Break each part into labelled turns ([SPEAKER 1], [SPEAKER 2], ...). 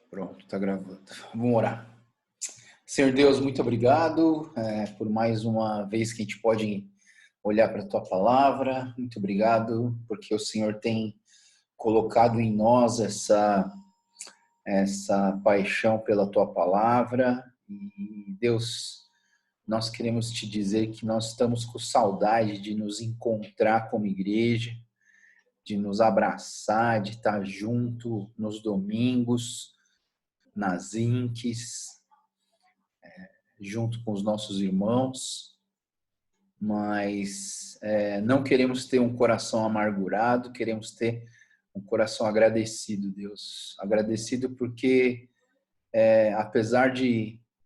[SPEAKER 1] Pronto, está gravando. Vamos orar. Senhor Deus, muito obrigado por mais uma vez que a gente pode olhar para a Tua Palavra. Muito obrigado porque o Senhor tem colocado em nós essa paixão pela Tua Palavra. E Deus, nós queremos Te dizer que nós estamos com saudade de nos encontrar como igreja, de nos abraçar, de estar junto nos domingos, nas INCs, junto com os nossos irmãos, mas não queremos ter um coração amargurado, queremos ter um coração agradecido, Deus. Agradecido porque, apesar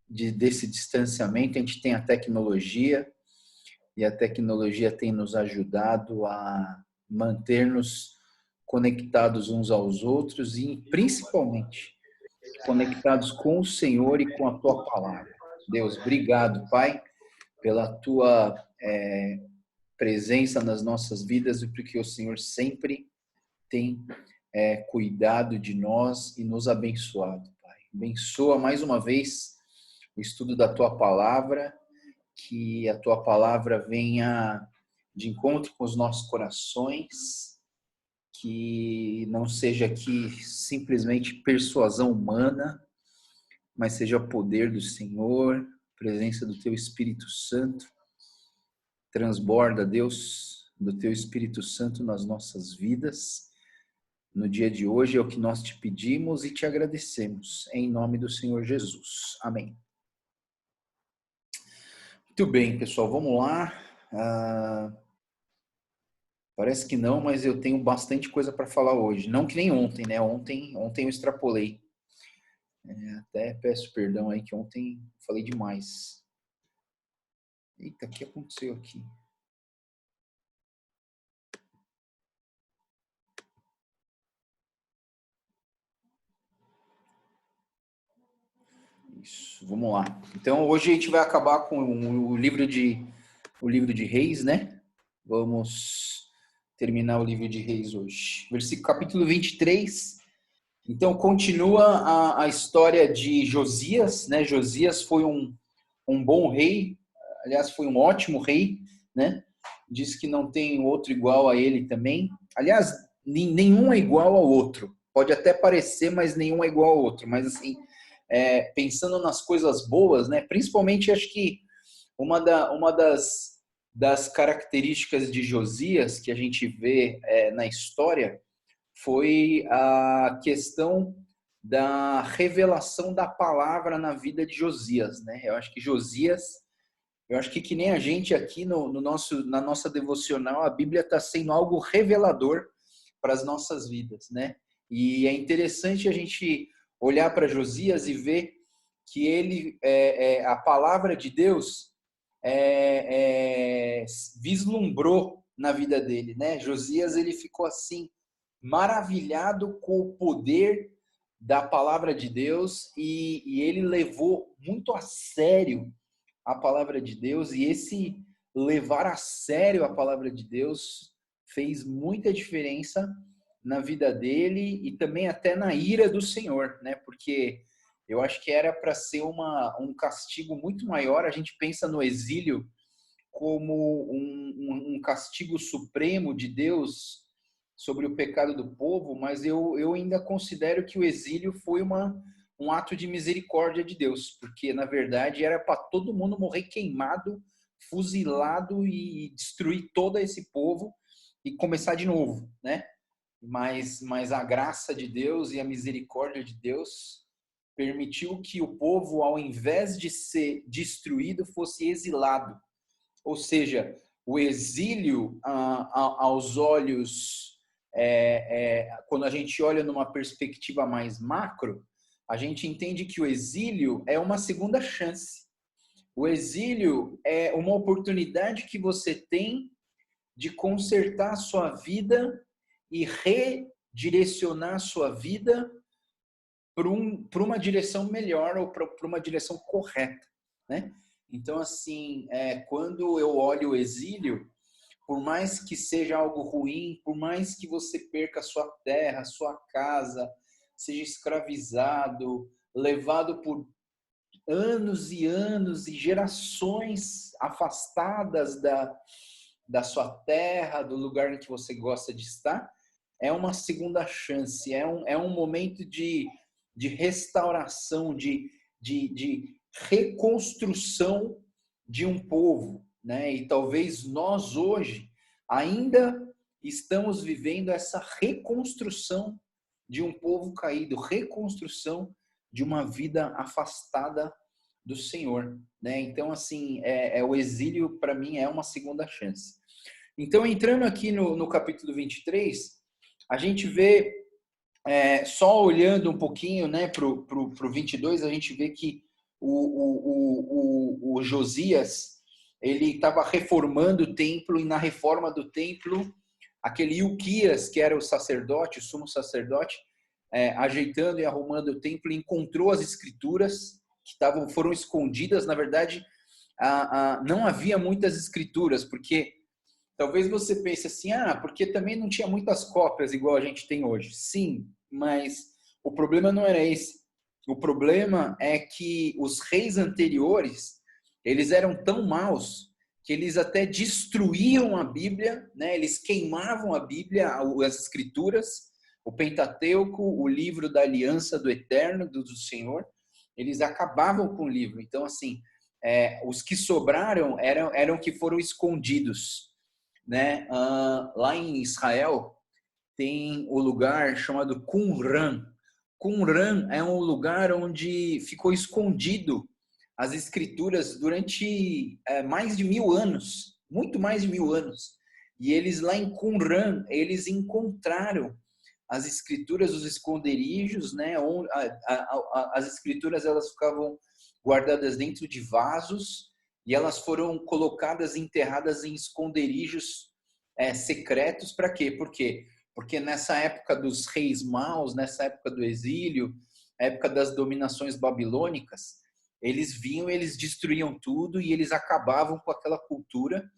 [SPEAKER 1] desse distanciamento, a gente tem a tecnologia, e a tecnologia tem nos ajudado a manter-nos conectados uns aos outros e, principalmente, conectados com o Senhor e com a Tua Palavra. Deus, obrigado, Pai, pela Tua presença nas nossas vidas e porque o Senhor sempre tem cuidado de nós e nos abençoado, Pai. Abençoa mais uma vez o estudo da Tua Palavra, que a Tua Palavra venha de encontro com os nossos corações, que não seja aqui simplesmente persuasão humana, mas seja o poder do Senhor, presença do Teu Espírito Santo. Transborda, Deus, do Teu Espírito Santo nas nossas vidas. No dia de hoje é o que nós te pedimos e te agradecemos. Em nome do Senhor Jesus. Amém. Muito bem, pessoal, vamos lá. Parece que não, mas eu tenho bastante coisa para falar hoje. Não que nem ontem, né? Ontem eu extrapolei. Até peço perdão aí que ontem falei demais. Eita, o que aconteceu aqui? Isso, vamos lá. Então, hoje a gente vai acabar com o livro de Reis, né? Vamos terminar o livro de Reis hoje. Capítulo 23. Então, continua a história de Josias, né? Josias foi um bom rei, aliás, foi um ótimo rei, né? Diz que não tem outro igual a ele também. Aliás, nenhum é igual ao outro. Pode até parecer, mas nenhum é igual ao outro. Mas, assim, pensando nas coisas boas, né? Principalmente, acho que uma das características de Josias que a gente vê na história foi a questão da revelação da palavra na vida de Josias, né? Eu acho que nem a gente aqui na nossa devocional, a Bíblia está sendo algo revelador para as nossas vidas, né? E é interessante a gente olhar para Josias e ver que a palavra de Deus vislumbrou na vida dele, né? Josias, ele ficou assim, maravilhado com o poder da palavra de Deus e ele levou muito a sério a palavra de Deus, e esse levar a sério a palavra de Deus fez muita diferença na vida dele e também até na ira do Senhor, né? Porque eu acho que era para ser um castigo muito maior. A gente pensa no exílio como um castigo supremo de Deus sobre o pecado do povo, mas eu ainda considero que o exílio foi um ato de misericórdia de Deus, porque na verdade era para todo mundo morrer queimado, fuzilado e destruir todo esse povo e começar de novo, né? Mas a graça de Deus e a misericórdia de Deus permitiu que o povo, ao invés de ser destruído, fosse exilado. Ou seja, o exílio aos olhos, quando a gente olha numa perspectiva mais macro, a gente entende que o exílio é uma segunda chance. O exílio é uma oportunidade que você tem de consertar a sua vida e redirecionar a sua vida para uma direção melhor ou para uma direção correta, né? Então, assim, quando eu olho o exílio, por mais que seja algo ruim, por mais que você perca a sua terra, sua casa, seja escravizado, levado por anos e anos e gerações afastadas da sua terra, do lugar em que você gosta de estar, é uma segunda chance, é um momento de restauração, de reconstrução de um povo, né? E talvez nós hoje ainda estamos vivendo essa reconstrução de um povo caído, reconstrução de uma vida afastada do Senhor, né? Então, assim, o exílio, para mim, é uma segunda chance. Então, entrando aqui no capítulo 23, a gente vê, só olhando um pouquinho, né, para o 22, a gente vê que o Josias, ele estava reformando o templo, e na reforma do templo, aquele Ilquias, que era o sacerdote, o sumo sacerdote, ajeitando e arrumando o templo, encontrou as escrituras que foram escondidas. Na verdade, não havia muitas escrituras, porque talvez você pense assim, porque também não tinha muitas cópias igual a gente tem hoje. Sim, mas o problema não era esse. O problema é que os reis anteriores, eles eram tão maus que eles até destruíam a Bíblia, né? Eles queimavam a Bíblia, as escrituras, o Pentateuco, o livro da aliança do Eterno, do Senhor. Eles acabavam com o livro. Então, assim, os que sobraram eram que foram escondidos, né? Lá em Israel tem o lugar chamado Qumran. Qumran é um lugar onde ficou escondido as escrituras durante mais de 1000 anos, muito mais de 1000 anos. E eles lá em Qumran, eles encontraram as escrituras, os esconderijos, né? As escrituras, elas ficavam guardadas dentro de vasos e elas foram colocadas, enterradas em esconderijos secretos. Para quê? Porque nessa época dos reis maus, nessa época do exílio, época das dominações babilônicas, eles vinham, eles destruíam tudo e eles acabavam com aquela cultura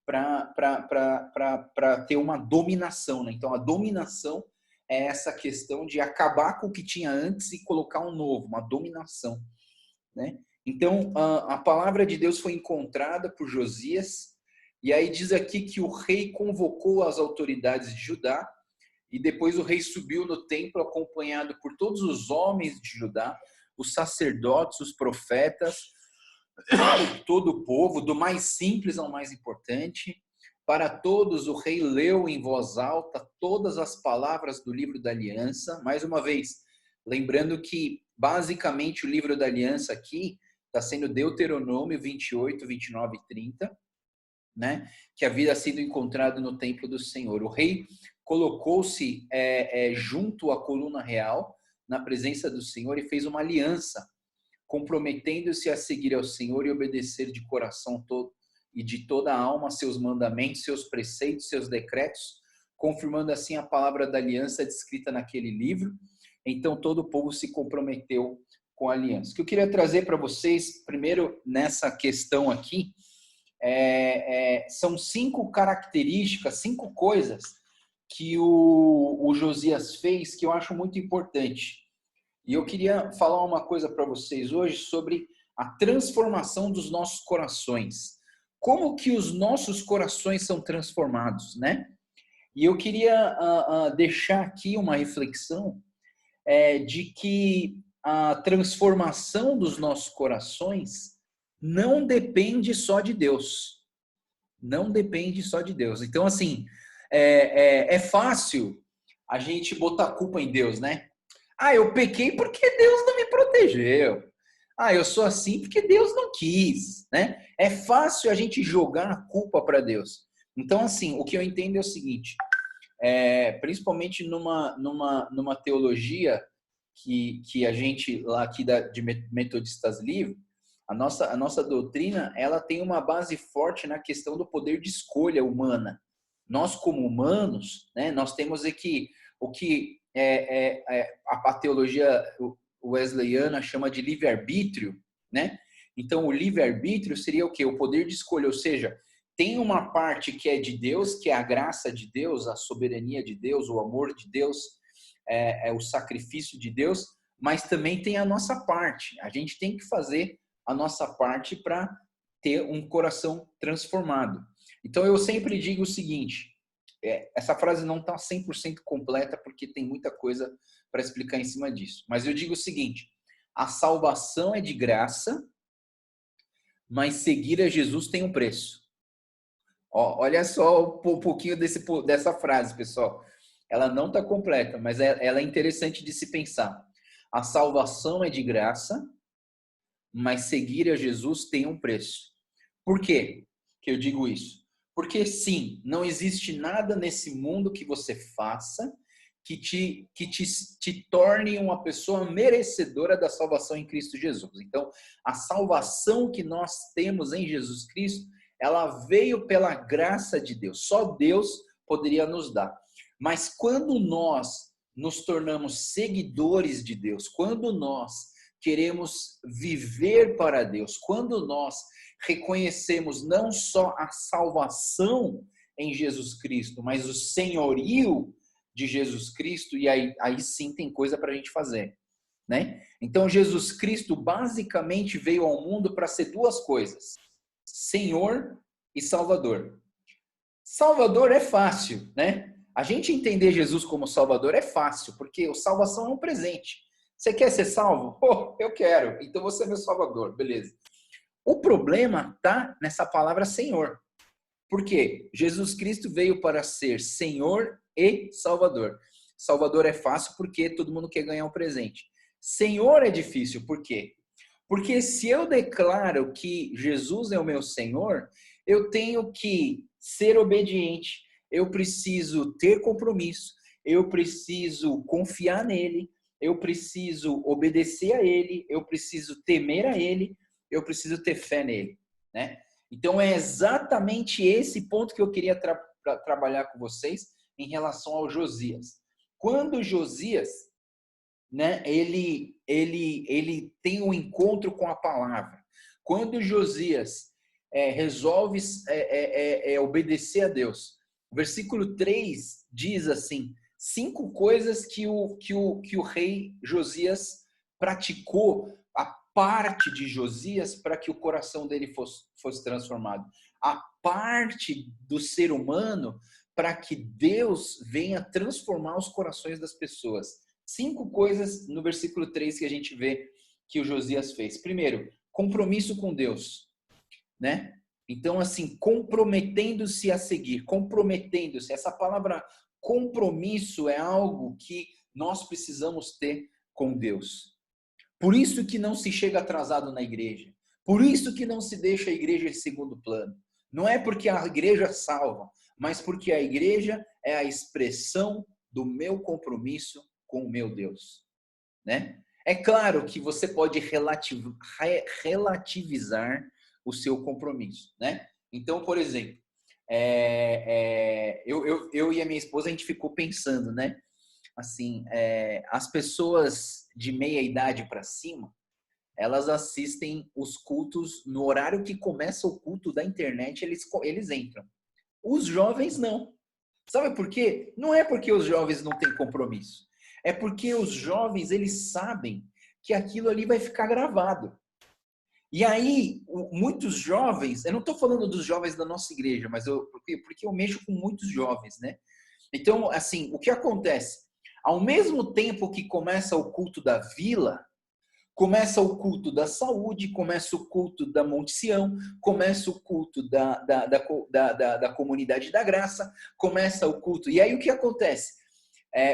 [SPEAKER 1] para ter uma dominação, né? Então, a dominação é essa questão de acabar com o que tinha antes e colocar um novo, uma dominação, né? Então, a palavra de Deus foi encontrada por Josias, e aí diz aqui que o rei convocou as autoridades de Judá, e depois o rei subiu no templo acompanhado por todos os homens de Judá, os sacerdotes, os profetas, todo o povo, do mais simples ao mais importante. Para todos, o rei leu em voz alta todas as palavras do livro da aliança. Mais uma vez, lembrando que, basicamente, o livro da aliança aqui está sendo Deuteronômio 28, 29 e 30, né? Que havia sido encontrado no templo do Senhor. O rei colocou-se junto à coluna real, na presença do Senhor, e fez uma aliança, comprometendo-se a seguir ao Senhor e obedecer de coração todo e de toda a alma seus mandamentos, seus preceitos, seus decretos, confirmando assim a palavra da aliança descrita naquele livro. Então todo o povo se comprometeu com a aliança. O que eu queria trazer para vocês, primeiro nessa questão aqui, são 5 características, 5 coisas que o Josias fez que eu acho muito importante. E eu queria falar uma coisa para vocês hoje sobre a transformação dos nossos corações. Como que os nossos corações são transformados, né? E eu queria deixar aqui uma reflexão de que a transformação dos nossos corações não depende só de Deus. Não depende só de Deus. Então, assim, é fácil a gente botar a culpa em Deus, né? Eu pequei porque Deus não me protegeu. Eu sou assim porque Deus não quis, né? É fácil a gente jogar a culpa para Deus. Então, assim, o que eu entendo é o seguinte, principalmente numa teologia que a gente, lá aqui de Metodistas Livre, a nossa doutrina, ela tem uma base forte na questão do poder de escolha humana. Nós, como humanos, né, nós temos aqui o que a teologia wesleyana chama de livre-arbítrio, né? Então, o livre-arbítrio seria o quê? O poder de escolha, ou seja, tem uma parte que é de Deus, que é a graça de Deus, a soberania de Deus, o amor de Deus, é o sacrifício de Deus, mas também tem a nossa parte. A gente tem que fazer a nossa parte para ter um coração transformado. Então eu sempre digo o seguinte, essa frase não está 100% completa porque tem muita coisa para explicar em cima disso. Mas eu digo o seguinte, a salvação é de graça, mas seguir a Jesus tem um preço. Ó, olha só um pouquinho dessa frase, pessoal. Ela não está completa, mas ela é interessante de se pensar. A salvação é de graça, mas seguir a Jesus tem um preço. Por quê que eu digo isso? Porque sim, não existe nada nesse mundo que você faça que te torne uma pessoa merecedora da salvação em Cristo Jesus. Então, a salvação que nós temos em Jesus Cristo, ela veio pela graça de Deus. Só Deus poderia nos dar. Mas quando nós nos tornamos seguidores de Deus, quando nós queremos viver para Deus, quando nós reconhecemos não só a salvação em Jesus Cristo, mas o senhorio de Jesus Cristo, e aí sim tem coisa para a gente fazer, né? Então Jesus Cristo basicamente veio ao mundo para ser duas coisas: Senhor e Salvador. Salvador é fácil, né? A gente entender Jesus como Salvador é fácil, porque a salvação é um presente. Você quer ser salvo? Pô, eu quero. Então você é meu Salvador, beleza. O problema está nessa palavra Senhor. Por quê? Jesus Cristo veio para ser Senhor e Salvador. Salvador é fácil porque todo mundo quer ganhar um presente. Senhor é difícil, por quê? Porque se eu declaro que Jesus é o meu Senhor, eu tenho que ser obediente, eu preciso ter compromisso, eu preciso confiar nele, eu preciso obedecer a ele, eu preciso temer a ele, eu preciso ter fé nele, né? Então é exatamente esse ponto que eu queria trabalhar com vocês em relação ao Josias. Quando Josias, né, ele tem um encontro com a palavra. Quando Josias resolve obedecer a Deus, o versículo 3 diz assim, 5 coisas que o rei Josias praticou, a parte de Josias, para que o coração dele fosse transformado. A parte do ser humano para que Deus venha transformar os corações das pessoas. 5 coisas no versículo 3 que a gente vê que o Josias fez. Primeiro, compromisso com Deus, né? Então, assim, comprometendo-se a seguir, comprometendo-se. Essa palavra compromisso é algo que nós precisamos ter com Deus. Por isso que não se chega atrasado na igreja. Por isso que não se deixa a igreja em segundo plano. Não é porque a igreja salva, mas porque a igreja é a expressão do meu compromisso com o meu Deus, né? É claro que você pode relativizar o seu compromisso, né? Então, por exemplo, eu e a minha esposa, a gente ficou pensando, né? Assim, as pessoas de meia idade para cima, elas assistem os cultos no horário que começa o culto da internet, eles entram. Os jovens não. Sabe por quê? Não é porque os jovens não têm compromisso. É porque os jovens, eles sabem que aquilo ali vai ficar gravado. E aí, muitos jovens, eu não estou falando dos jovens da nossa igreja, mas porque eu mexo com muitos jovens, né? Então, assim, o que acontece? Ao mesmo tempo que começa o culto da vila, começa o culto da saúde, começa o culto da Monte Sião, começa o culto da comunidade da graça, começa o culto. E aí o que acontece?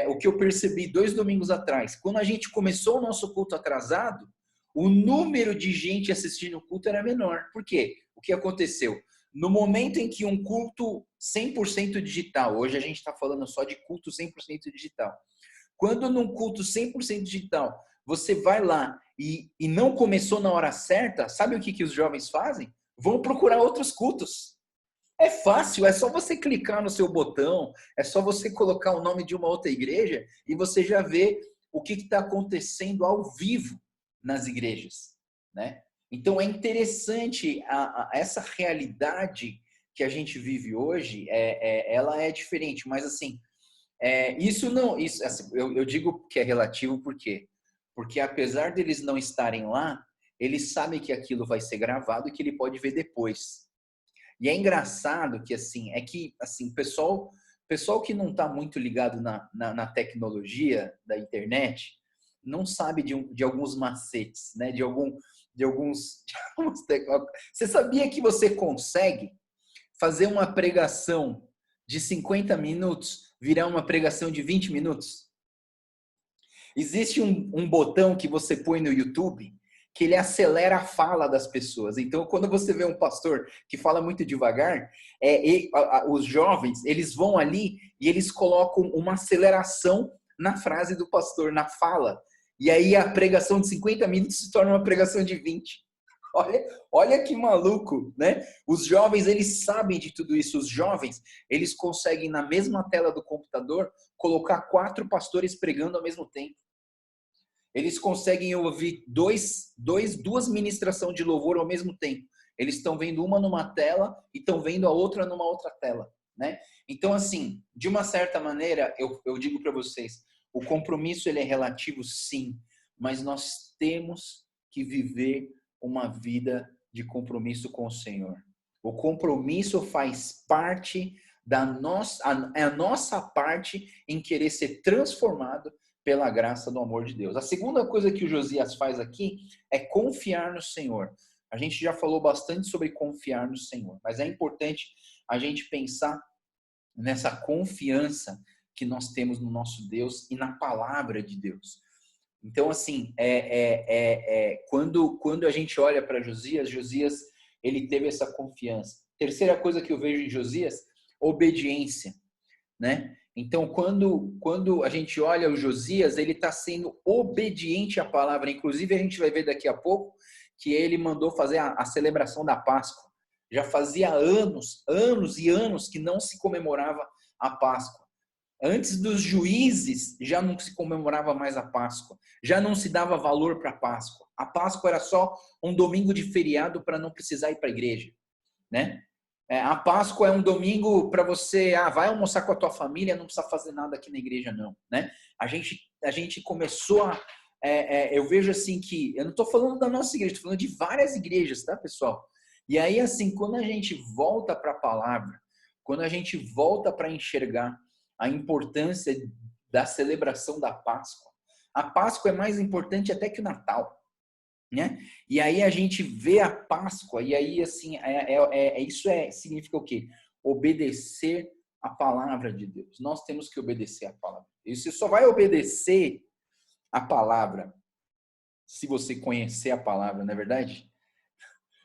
[SPEAKER 1] O que eu percebi 2 domingos atrás, quando a gente começou o nosso culto atrasado, o número de gente assistindo o culto era menor. Por quê? O que aconteceu? No momento em que um culto 100% digital, hoje a gente está falando só de culto 100% digital, quando num culto 100% digital, você vai lá e não começou na hora certa, sabe o que os jovens fazem? Vão procurar outros cultos. É fácil, é só você clicar no seu botão, é só você colocar o nome de uma outra igreja e você já vê o que está acontecendo ao vivo nas igrejas, né? Então é interessante essa realidade que a gente vive hoje, ela é diferente, mas assim, Isso não, isso, assim, eu digo que é relativo por quê? Porque apesar deles não estarem lá, eles sabem que aquilo vai ser gravado e que ele pode ver depois. E é engraçado que assim, pessoal que não está muito ligado na tecnologia da internet não sabe de alguns macetes, né? De alguns, Você sabia que você consegue fazer uma pregação de 50 minutos virar uma pregação de 20 minutos? Existe um botão que você põe no YouTube que ele acelera a fala das pessoas. Então, quando você vê um pastor que fala muito devagar, os jovens, eles vão ali e eles colocam uma aceleração na frase do pastor, na fala. E aí a pregação de 50 minutos se torna uma pregação de 20. Olha que maluco, né? Os jovens, eles sabem de tudo isso. Os jovens, eles conseguem, na mesma tela do computador, colocar 4 pastores pregando ao mesmo tempo. Eles conseguem ouvir duas ministrações de louvor ao mesmo tempo. Eles estão vendo uma numa tela e estão vendo a outra numa outra tela, né? Então, assim, de uma certa maneira, eu digo para vocês, o compromisso ele é relativo, sim, mas nós temos que viver uma vida de compromisso com o Senhor. O compromisso faz parte da nossa parte em querer ser transformado pela graça do amor de Deus. A segunda coisa que o Josias faz aqui é confiar no Senhor. A gente já falou bastante sobre confiar no Senhor, mas é importante a gente pensar nessa confiança que nós temos no nosso Deus e na palavra de Deus. Então, assim, quando a gente olha para Josias, ele teve essa confiança. Terceira coisa que eu vejo em Josias, obediência, né? Então, quando a gente olha o Josias, ele está sendo obediente à palavra. Inclusive, a gente vai ver daqui a pouco que ele mandou fazer a celebração da Páscoa. Já fazia anos e anos que não se comemorava a Páscoa. Antes dos juízes, já não se comemorava mais a Páscoa. Já não se dava valor para a Páscoa. A Páscoa era só um domingo de feriado para não precisar ir para a igreja, né? A Páscoa é um domingo para você, vai almoçar com a tua família, não precisa fazer nada aqui na igreja, não, né? A gente começou eu vejo assim que, eu não estou falando da nossa igreja, estou falando de várias igrejas, tá, pessoal? E aí, assim, quando a gente volta para a palavra, quando a gente volta para enxergar a importância da celebração da Páscoa, a Páscoa é mais importante até que o Natal, né? E aí a gente vê a Páscoa, e aí assim, isso significa o quê? Obedecer a palavra de Deus. Nós temos que obedecer a palavra. E você só vai obedecer a palavra se você conhecer a palavra, não é verdade?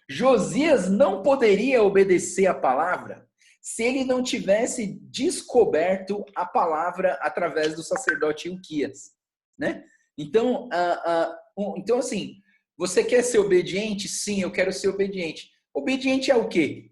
[SPEAKER 1] Josias não poderia obedecer a palavra se ele não tivesse descoberto a palavra através do sacerdote Hilquias, né? Então, então assim, você quer ser obediente? Sim, eu quero ser obediente. Obediente ao quê?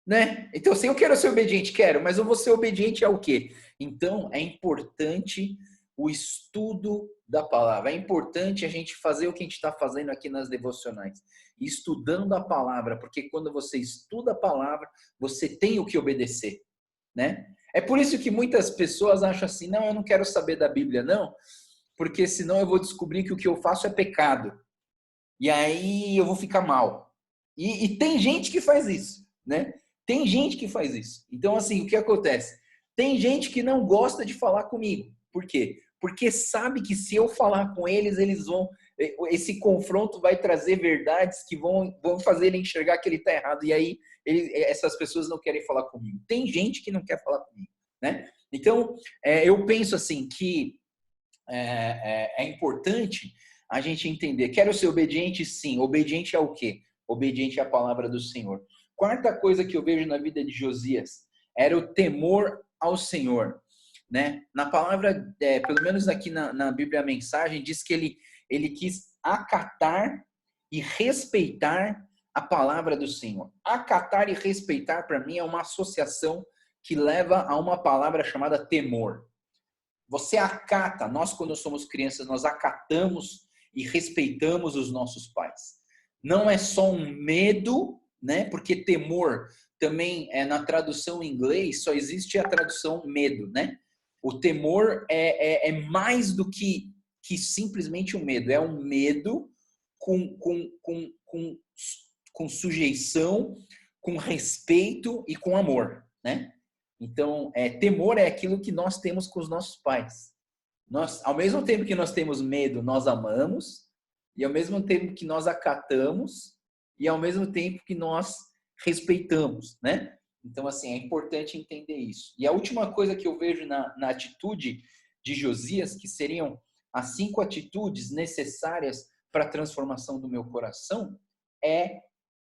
[SPEAKER 1] Né? Então, se eu quero ser obediente, quero, mas eu vou ser obediente ao quê? Então, é importante o estudo da palavra. É importante a gente fazer o que a gente está fazendo aqui nas devocionais. Estudando a palavra, porque quando você estuda a palavra, você tem o que obedecer, né? É por isso que muitas pessoas acham assim, não, eu não quero saber da Bíblia, não, porque senão eu vou descobrir que o que eu faço é pecado. E aí eu vou ficar mal. E tem gente que faz isso, né? Tem gente que faz isso. Então, assim, o que acontece? Tem gente que não gosta de falar comigo. Por quê? Porque sabe que se eu falar com eles, eles vão... Esse confronto vai trazer verdades que vão fazer ele enxergar que ele está errado. E aí, essas pessoas não querem falar comigo. Tem gente que não quer falar comigo, né? Então, eu penso assim, que é importante a gente entender. Quero ser obediente? Sim. Obediente ao quê? Obediente à palavra do Senhor. Quarta coisa que eu vejo na vida de Josias era o temor ao Senhor, né? Na palavra, pelo menos aqui na Bíblia a mensagem, diz que ele quis acatar e respeitar a palavra do Senhor. Acatar e respeitar, para mim, é uma associação que leva a uma palavra chamada temor. Você acata, nós quando somos crianças, nós acatamos e respeitamos os nossos pais. Não é só um medo, né? Porque temor também na tradução em inglês só existe a tradução medo, né? O temor é mais do que simplesmente um medo. É um medo com sujeição, com respeito e com amor, né? Então, temor é aquilo que nós temos com os nossos pais. Nós, ao mesmo tempo que nós temos medo, nós amamos, e ao mesmo tempo que nós acatamos, e ao mesmo tempo que nós respeitamos, né? Então, assim, é importante entender isso. E a última coisa que eu vejo na atitude de Josias, que seriam as 5 atitudes necessárias para a transformação do meu coração, é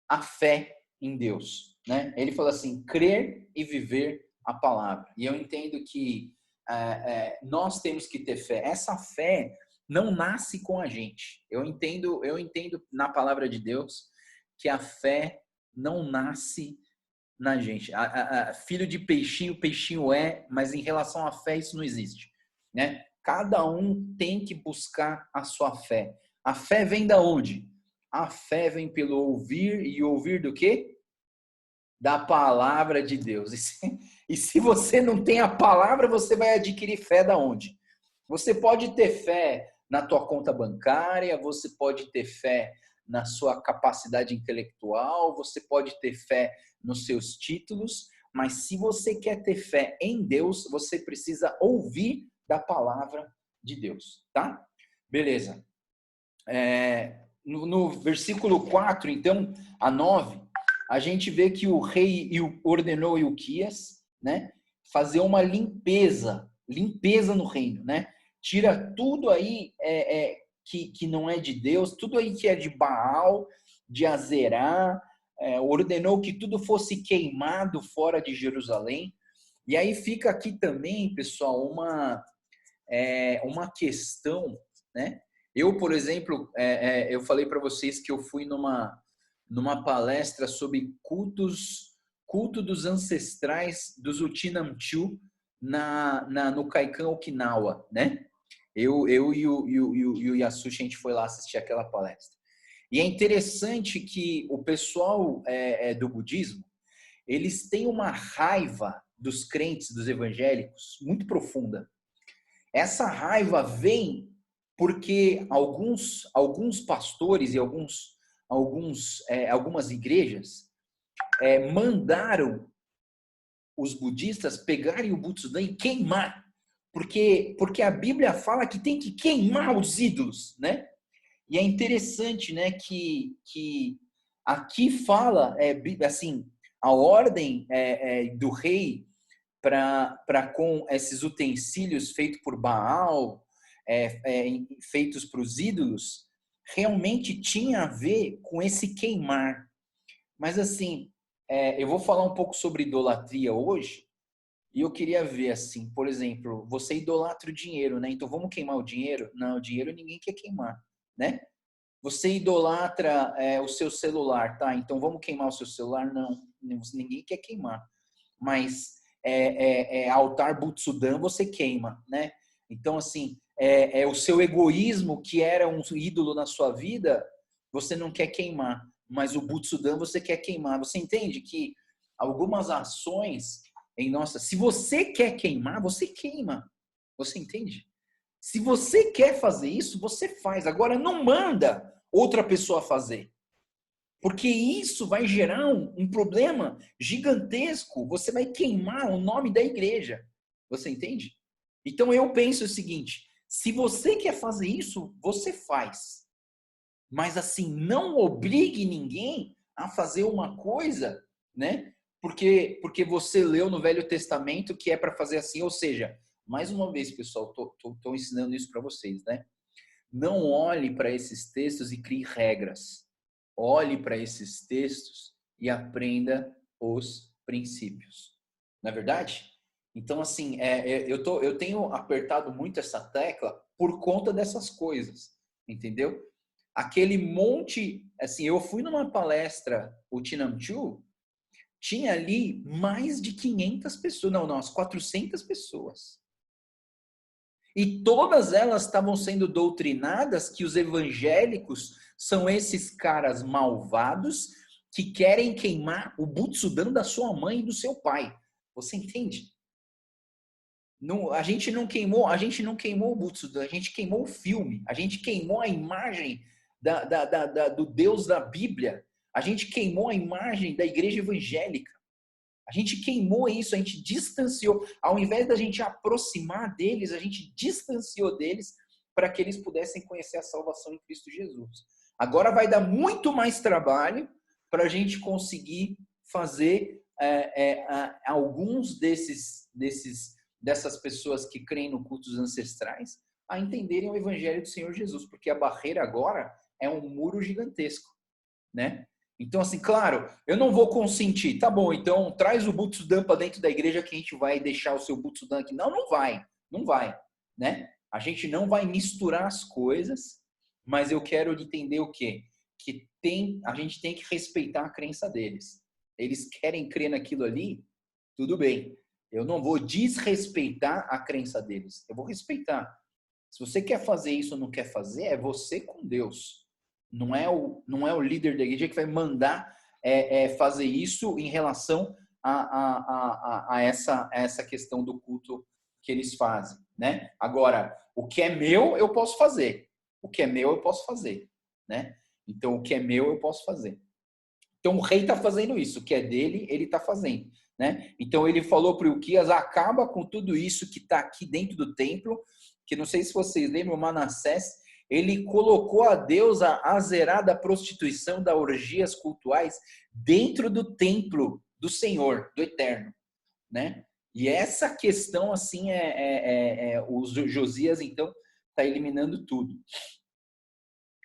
[SPEAKER 1] a fé em Deus, né? Ele fala assim, crer e viver a palavra. E eu entendo que nós temos que ter fé. Essa fé não nasce com a gente. Eu entendo na palavra de Deus que a fé não nasce na gente. Filho de peixinho, peixinho é, mas em relação à fé isso não existe, né? Cada um tem que buscar a sua fé. A fé vem da onde? A fé vem pelo ouvir, e ouvir do quê? Da palavra de Deus. E se você não tem a palavra, você vai adquirir fé da onde? Você pode ter fé na tua conta bancária, você pode ter fé na sua capacidade intelectual, você pode ter fé nos seus títulos, mas se você quer ter fé em Deus, você precisa ouvir da palavra de Deus, tá? Beleza. No versículo 4, então, a 9, a gente vê que o rei ordenou Ilquias, né, fazer uma limpeza no reino, né? Tira tudo aí que não é de Deus, tudo aí que é de Baal, de Azerá, ordenou que tudo fosse queimado fora de Jerusalém. E aí fica aqui também, pessoal, uma questão, né? Eu, por exemplo, eu falei para vocês que eu fui numa palestra sobre culto dos ancestrais dos Utinamchu no Kaikan Okinawa, né? Eu e o Yasushi, a gente foi lá assistir aquela palestra. E é interessante que o pessoal do budismo, eles têm uma raiva dos crentes, dos evangélicos, muito profunda. Essa raiva vem porque alguns pastores e algumas igrejas mandaram os budistas pegarem o Butsudan e queimar. Porque a Bíblia fala que tem que queimar os ídolos, né? E é interessante, né, que aqui fala, assim, a ordem do rei para com esses utensílios feitos por Baal, feitos para os ídolos, realmente tinha a ver com esse queimar. Mas assim, eu vou falar um pouco sobre idolatria hoje, e eu queria ver assim, por exemplo, você idolatra o dinheiro, né? Então vamos queimar o dinheiro? Não, o dinheiro ninguém quer queimar, né? Você idolatra o seu celular, tá? Então vamos queimar o seu celular? Não, ninguém quer queimar. Mas altar Butsudan você queima, né? Então, assim, o seu egoísmo, que era um ídolo na sua vida, você não quer queimar. Mas o Butsudan você quer queimar. Você entende que algumas ações se você quer queimar, você queima. Você entende? Se você quer fazer isso, você faz. Agora, não manda outra pessoa fazer. Porque isso vai gerar um problema gigantesco. Você vai queimar o nome da igreja. Você entende? Então, eu penso o seguinte, se você quer fazer isso, você faz. Mas, assim, não obrigue ninguém a fazer uma coisa, né? Porque você leu no Velho Testamento que é para fazer assim. Ou seja, mais uma vez, pessoal, tô ensinando isso para vocês, né? Não olhe para esses textos e crie regras. Olhe para esses textos e aprenda os princípios. Não é verdade? Então, assim, eu tenho apertado muito essa tecla por conta dessas coisas, entendeu? Aquele monte, assim, eu fui numa palestra, o Tinamchu, tinha ali mais de 500 pessoas, não, as 400 pessoas. E todas elas estavam sendo doutrinadas que os evangélicos são esses caras malvados que querem queimar o Butsudan da sua mãe e do seu pai. Você entende? Não, a gente não queimou o Butsudan, a gente queimou o filme, a gente queimou a imagem do Deus da Bíblia, a gente queimou a imagem da igreja evangélica. A gente queimou isso, a gente distanciou. Ao invés da gente aproximar deles, a gente distanciou deles para que eles pudessem conhecer a salvação em Cristo Jesus. Agora vai dar muito mais trabalho para a gente conseguir fazer alguns dessas pessoas que creem no culto dos ancestrais a entenderem o evangelho do Senhor Jesus, porque a barreira agora é um muro gigantesco, né? Então, assim, claro, eu não vou consentir. Tá bom, então traz o Butsudan para dentro da igreja que a gente vai deixar o seu Butsudan aqui. Não, não vai, né? A gente não vai misturar as coisas, mas eu quero entender o quê? Que a gente tem que respeitar a crença deles. Eles querem crer naquilo ali, tudo bem. Eu não vou desrespeitar a crença deles. Eu vou respeitar. Se você quer fazer isso ou não quer fazer, é você com Deus. Não é o líder da igreja que vai mandar fazer isso em relação a essa questão do culto que eles fazem, né? Agora, o que é meu, eu posso fazer. O que é meu, eu posso fazer, né? Então, o que é meu, eu posso fazer. Então, o rei está fazendo isso. O que é dele, ele está fazendo, né? Então, ele falou para o Ilquias, acaba com tudo isso que está aqui dentro do templo, que não sei se vocês lembram, Manassés, ele colocou a Deus a Azerá da prostituição, das orgias cultuais, dentro do templo do Senhor, do Eterno, né? E essa questão, assim, o Josias, então, está eliminando tudo.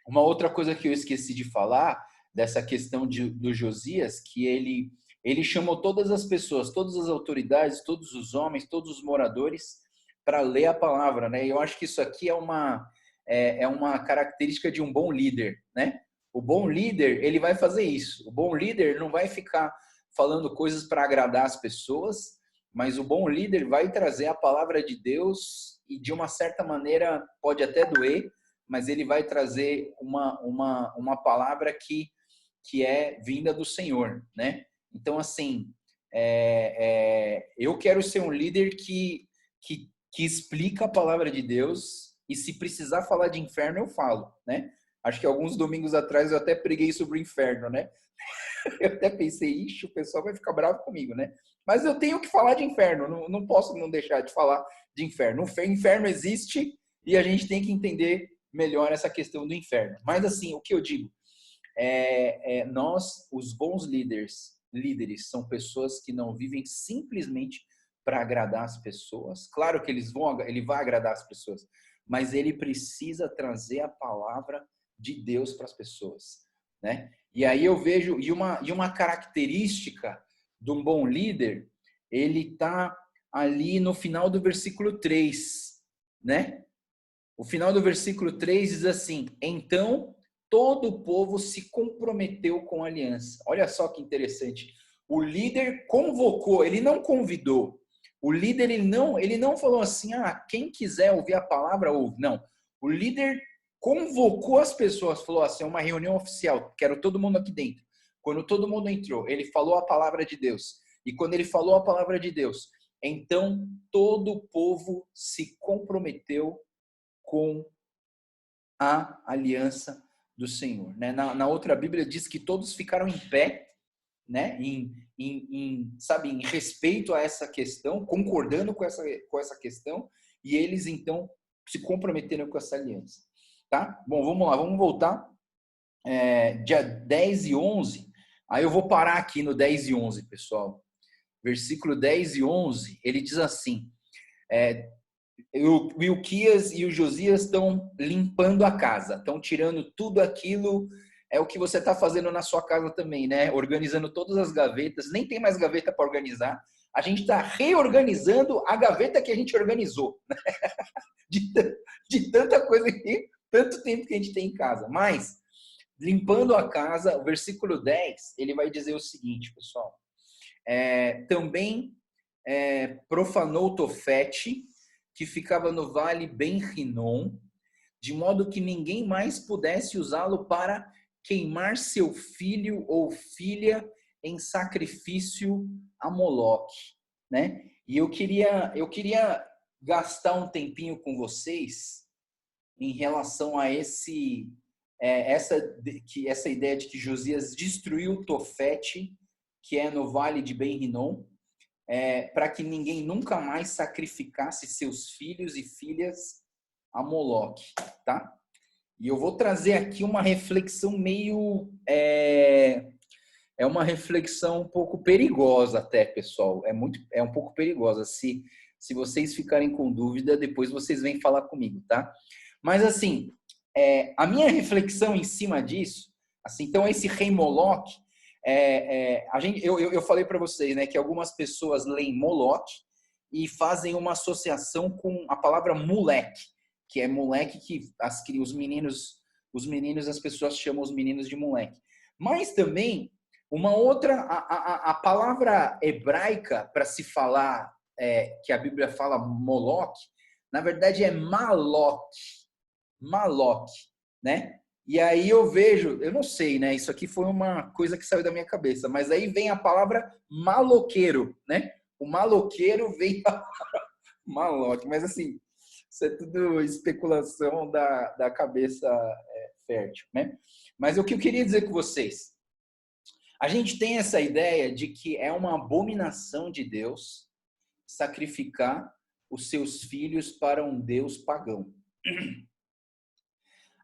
[SPEAKER 1] Uma outra coisa que eu esqueci de falar, dessa questão do Josias, que ele chamou todas as pessoas, todas as autoridades, todos os homens, todos os moradores, para ler a palavra, né? E eu acho que isso aqui é uma característica de um bom líder, né? O bom líder, ele vai fazer isso. O bom líder não vai ficar falando coisas para agradar as pessoas, mas o bom líder vai trazer a palavra de Deus e, de uma certa maneira, pode até doer, mas ele vai trazer uma palavra que é vinda do Senhor, né? Então, assim, eu quero ser um líder que explica a palavra de Deus, e se precisar falar de inferno, eu falo, né? Acho que alguns domingos atrás eu até preguei sobre o inferno, né? Eu até pensei, ixi, o pessoal vai ficar bravo comigo, né? Mas eu tenho que falar de inferno, não posso não deixar de falar de inferno. O inferno existe e a gente tem que entender melhor essa questão do inferno. Mas, assim, o que eu digo? Nós, os bons líderes, são pessoas que não vivem simplesmente para agradar as pessoas. Claro que ele vai agradar as pessoas, mas ele precisa trazer a palavra de Deus para as pessoas, né? E aí eu vejo, e uma característica de um bom líder, ele está ali no final do versículo 3, né? O final do versículo 3 diz assim: então todo o povo se comprometeu com a aliança. Olha só que interessante. O líder convocou, ele não convidou. O líder, ele não falou assim, quem quiser ouvir a palavra, ouve. Não. O líder convocou as pessoas, falou assim, uma reunião oficial, quero todo mundo aqui dentro. Quando todo mundo entrou, ele falou a palavra de Deus. E quando ele falou a palavra de Deus, então todo o povo se comprometeu com a aliança do Senhor, né? Na outra Bíblia diz que todos ficaram em pé, né? Em respeito a essa questão, concordando com essa questão, e eles então se comprometeram com essa aliança, tá? Bom, vamos lá, vamos voltar. Dia 10 e 11, aí eu vou parar aqui no 10 e 11, pessoal. Versículo 10 e 11, ele diz assim, o Ilquias e o Josias estão limpando a casa, estão tirando tudo aquilo, é o que você está fazendo na sua casa também, né? Organizando todas as gavetas, nem tem mais gaveta para organizar, a gente está reorganizando a gaveta que a gente organizou, né? de tanta coisa aqui, tanto tempo que a gente tem em casa. Mas, limpando a casa, o versículo 10, ele vai dizer o seguinte, pessoal, também profanou Tofete, que ficava no vale Ben Rinom, de modo que ninguém mais pudesse usá-lo para queimar seu filho ou filha em sacrifício a Moloque, né? E eu queria gastar um tempinho com vocês em relação a essa ideia de que Josias destruiu Tofete, que é no vale de Ben-Rinom, para que ninguém nunca mais sacrificasse seus filhos e filhas a Moloque, tá? E eu vou trazer aqui uma reflexão meio... É uma reflexão um pouco perigosa até, pessoal. É um pouco perigosa. Se vocês ficarem com dúvida, depois vocês vêm falar comigo, tá? Mas, assim, a minha reflexão em cima disso, assim, então esse rei Moloque, eu falei para vocês, né, que algumas pessoas leem Moloque e fazem uma associação com a palavra moleque, que é moleque que os meninos, as pessoas chamam os meninos de moleque. Mas também uma outra, a palavra hebraica para se falar, que a Bíblia fala Moloque, na verdade é Maloque, né? E aí eu vejo, eu não sei, né? Isso aqui foi uma coisa que saiu da minha cabeça, mas aí vem a palavra maloqueiro, né? O maloqueiro vem a palavra Maloque, mas assim, isso é tudo especulação da cabeça fértil, né? Mas o que eu queria dizer com vocês, a gente tem essa ideia de que é uma abominação de Deus sacrificar os seus filhos para um Deus pagão.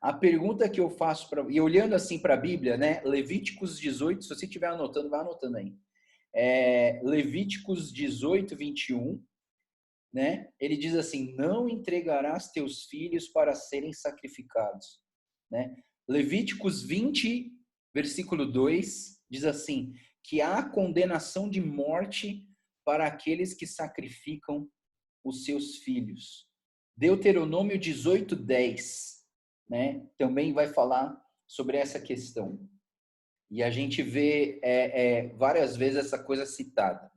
[SPEAKER 1] A pergunta que eu faço, e olhando assim para a Bíblia, né? Levíticos 18, se você estiver anotando, vai anotando aí. Levíticos 18, 21, né? Ele diz assim, não entregarás teus filhos para serem sacrificados, né? Levíticos 20, versículo 2, diz assim, que há condenação de morte para aqueles que sacrificam os seus filhos. Deuteronômio 18, 10, né? Também vai falar sobre essa questão. E a gente vê várias vezes essa coisa citada.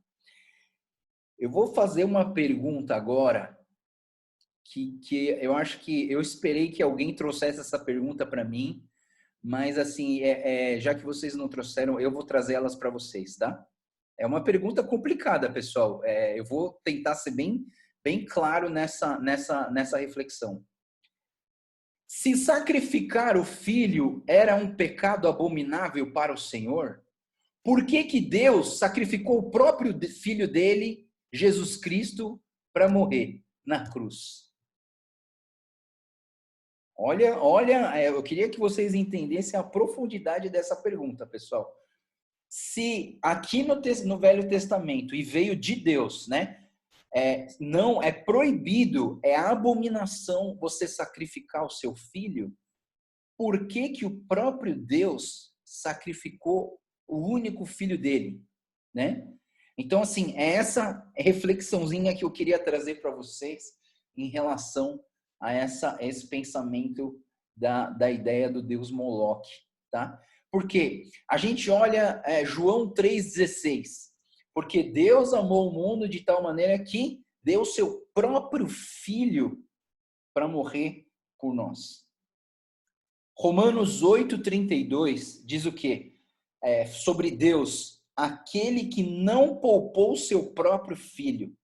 [SPEAKER 1] Eu vou fazer uma pergunta agora que eu acho que eu esperei que alguém trouxesse essa pergunta para mim, mas assim, já que vocês não trouxeram, eu vou trazer elas para vocês, tá? É uma pergunta complicada, pessoal. Eu vou tentar ser bem claro nessa reflexão. Se sacrificar o filho era um pecado abominável para o Senhor, por que Deus sacrificou o próprio filho dele, Jesus Cristo, para morrer na cruz? Olha, eu queria que vocês entendessem a profundidade dessa pergunta, pessoal. Se aqui no Velho Testamento, e veio de Deus, né? Não é proibido, é abominação você sacrificar o seu filho, por que o próprio Deus sacrificou o único filho dele, né? Então, assim, é essa reflexãozinha que eu queria trazer para vocês em relação a esse pensamento da ideia do Deus Moloque, tá? Porque a gente olha João 3,16, porque Deus amou o mundo de tal maneira que deu seu próprio filho para morrer por nós. Romanos 8,32 diz o quê? Sobre Deus, aquele que não poupou seu próprio filho.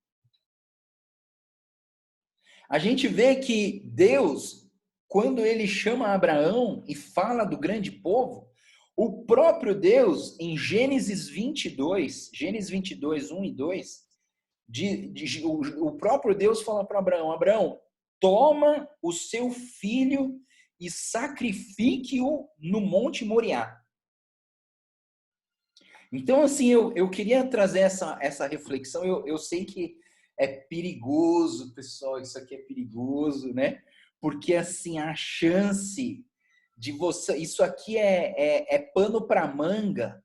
[SPEAKER 1] A gente vê que Deus, quando ele chama Abraão e fala do grande povo, o próprio Deus, em Gênesis 22, 1 e 2, o próprio Deus fala para Abraão, Abraão, toma o seu filho e sacrifique-o no Monte Moriá. Então, assim, eu queria trazer essa reflexão. Eu sei que é perigoso, pessoal, isso aqui é perigoso, né? Porque, assim, a chance de você... Isso aqui é pano para manga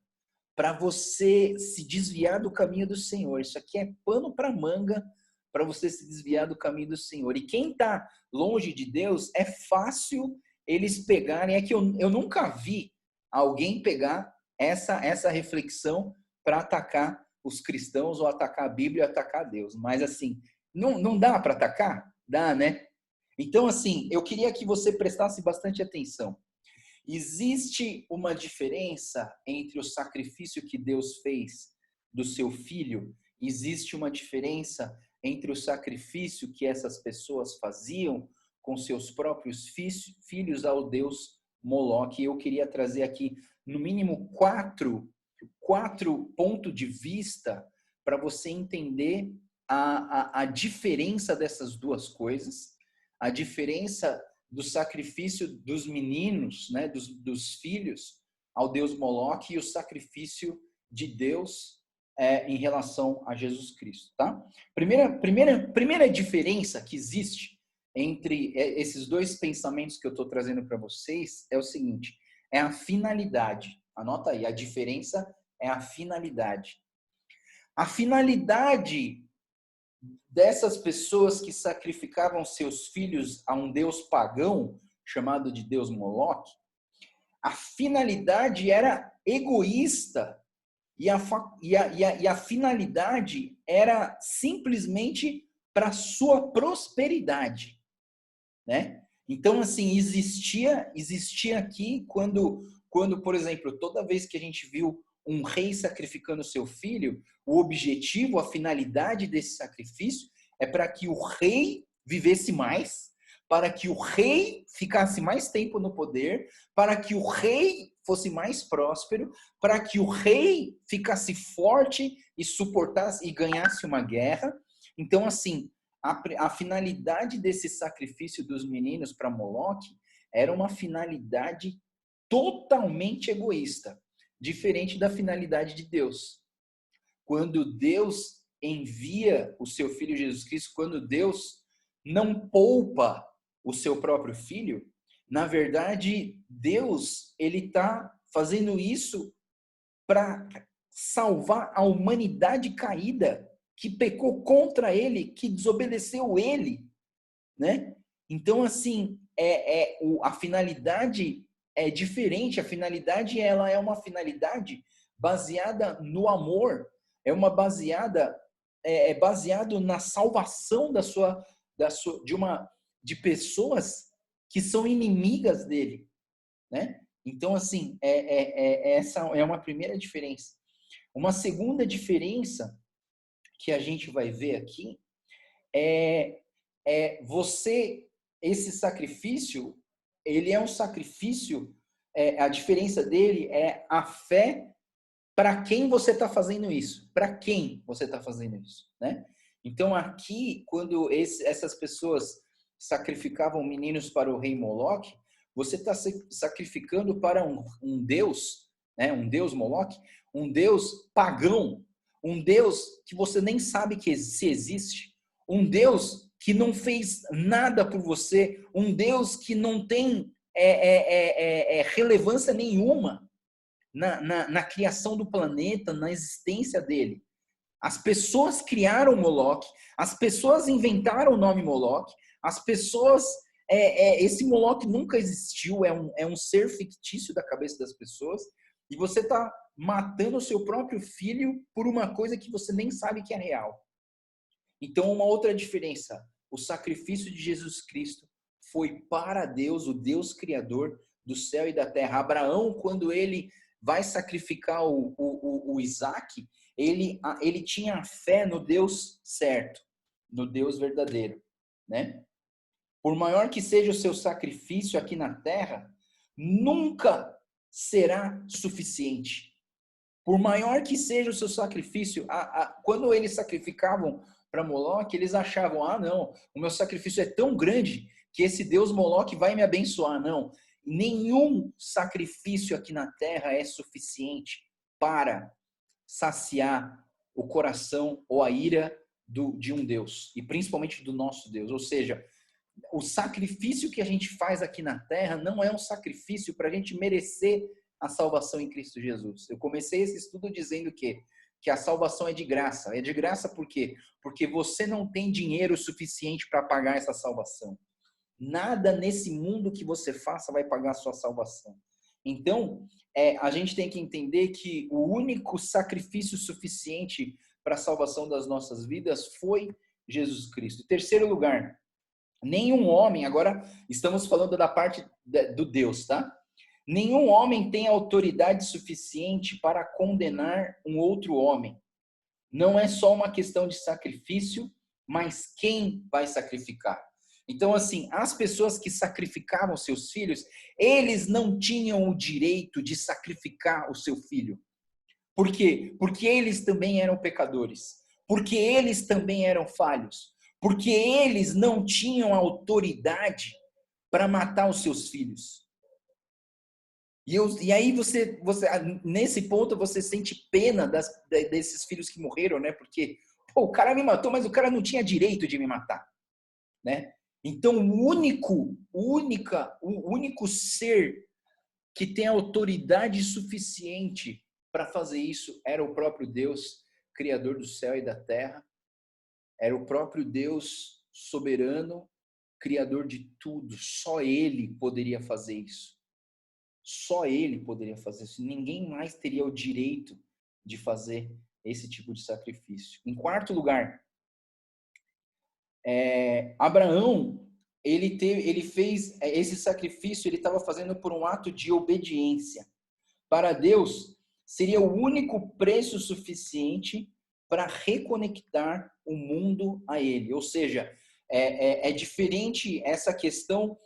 [SPEAKER 1] para você se desviar do caminho do Senhor. Isso aqui é pano para manga para você se desviar do caminho do Senhor. E quem está longe de Deus, é fácil eles pegarem... É que eu nunca vi alguém pegar essa reflexão para atacar os cristãos ou atacar a Bíblia ou atacar Deus. Mas assim, não dá para atacar? Dá, né? Então assim, eu queria que você prestasse bastante atenção. Existe uma diferença entre o sacrifício que Deus fez do seu filho? Existe uma diferença entre o sacrifício que essas pessoas faziam com seus próprios filhos ao Deus Moloque? Eu queria trazer aqui, no mínimo, quatro pontos de vista para você entender a diferença dessas duas coisas, a diferença do sacrifício dos meninos, né, dos filhos ao Deus Moloque e o sacrifício de Deus em relação a Jesus Cristo, tá? Primeira diferença que existe entre esses dois pensamentos que eu estou trazendo para vocês é o seguinte, é a finalidade. Anota aí, a diferença é a finalidade. A finalidade dessas pessoas que sacrificavam seus filhos a um deus pagão, chamado de Deus Moloque, a finalidade era egoísta e a finalidade era simplesmente para sua prosperidade, né? Então, assim, existia aqui quando, por exemplo, toda vez que a gente viu um rei sacrificando seu filho, o objetivo, a finalidade desse sacrifício é para que o rei vivesse mais, para que o rei ficasse mais tempo no poder, para que o rei fosse mais próspero, para que o rei ficasse forte e suportasse e ganhasse uma guerra. Então, assim, a finalidade desse sacrifício dos meninos para Moloque era uma finalidade totalmente egoísta, diferente da finalidade de Deus. Quando Deus envia o seu Filho Jesus Cristo, quando Deus não poupa o seu próprio Filho, na verdade, Deus ele está fazendo isso para salvar a humanidade caída, que pecou contra ele, que desobedeceu ele, né? Então, assim, a finalidade é diferente. A finalidade, ela é uma finalidade baseada no amor, baseado na salvação de pessoas que são inimigas dele, né? Então, assim, essa é uma primeira diferença. Uma segunda diferença que a gente vai ver aqui esse sacrifício, ele é um sacrifício, a diferença dele é a fé para quem você está fazendo isso, para quem você está fazendo isso, né? Então aqui, quando essas pessoas sacrificavam meninos para o rei Moloque, você está sacrificando para um deus, né? Um deus Moloque, um deus pagão, um deus que você nem sabe se existe, um deus que não fez nada por você, um Deus que não tem relevância nenhuma na criação do planeta, na existência dele. As pessoas criaram Moloque, as pessoas inventaram o nome Moloque, as pessoas... esse Moloque nunca existiu, é um ser fictício da cabeça das pessoas, e você está matando o seu próprio filho por uma coisa que você nem sabe que é real. Então, uma outra diferença, o sacrifício de Jesus Cristo foi para Deus, o Deus Criador do céu e da terra. Abraão, quando ele vai sacrificar o Isaac, ele tinha fé no Deus certo, no Deus verdadeiro, né? Por maior que seja o seu sacrifício aqui na terra, nunca será suficiente. Por maior que seja o seu sacrifício, quando eles sacrificavam para Moloque, eles achavam, não, o meu sacrifício é tão grande que esse Deus Moloque vai me abençoar. Não, nenhum sacrifício aqui na terra é suficiente para saciar o coração ou a ira de um Deus, e principalmente do nosso Deus. Ou seja, o sacrifício que a gente faz aqui na terra não é um sacrifício para a gente merecer a salvação em Cristo Jesus. Eu comecei esse estudo dizendo que a salvação é de graça. É de graça por quê? Porque você não tem dinheiro suficiente para pagar essa salvação. Nada nesse mundo que você faça vai pagar a sua salvação. Então, a gente tem que entender que o único sacrifício suficiente para a salvação das nossas vidas foi Jesus Cristo. Em terceiro lugar, nenhum homem, agora estamos falando da parte do Deus, tá? Nenhum homem tem autoridade suficiente para condenar um outro homem. Não é só uma questão de sacrifício, mas quem vai sacrificar. Então, assim, as pessoas que sacrificavam seus filhos, eles não tinham o direito de sacrificar o seu filho. Por quê? Porque eles também eram pecadores. Porque eles também eram falhos. Porque eles não tinham autoridade para matar os seus filhos. E aí nesse ponto, você sente pena desses filhos que morreram, né? Porque pô, o cara me matou, mas o cara não tinha direito de me matar, né? Então, o único ser que tem autoridade suficiente para fazer isso era o próprio Deus, Criador do céu e da terra. Era o próprio Deus soberano, Criador de tudo. Só Ele poderia fazer isso. Só Ele poderia fazer isso. Ninguém mais teria o direito de fazer esse tipo de sacrifício. Em quarto lugar, Abraão, ele fez esse sacrifício, ele estava fazendo por um ato de obediência. Para Deus, seria o único preço suficiente para reconectar o mundo a Ele. Ou seja, é diferente essa questão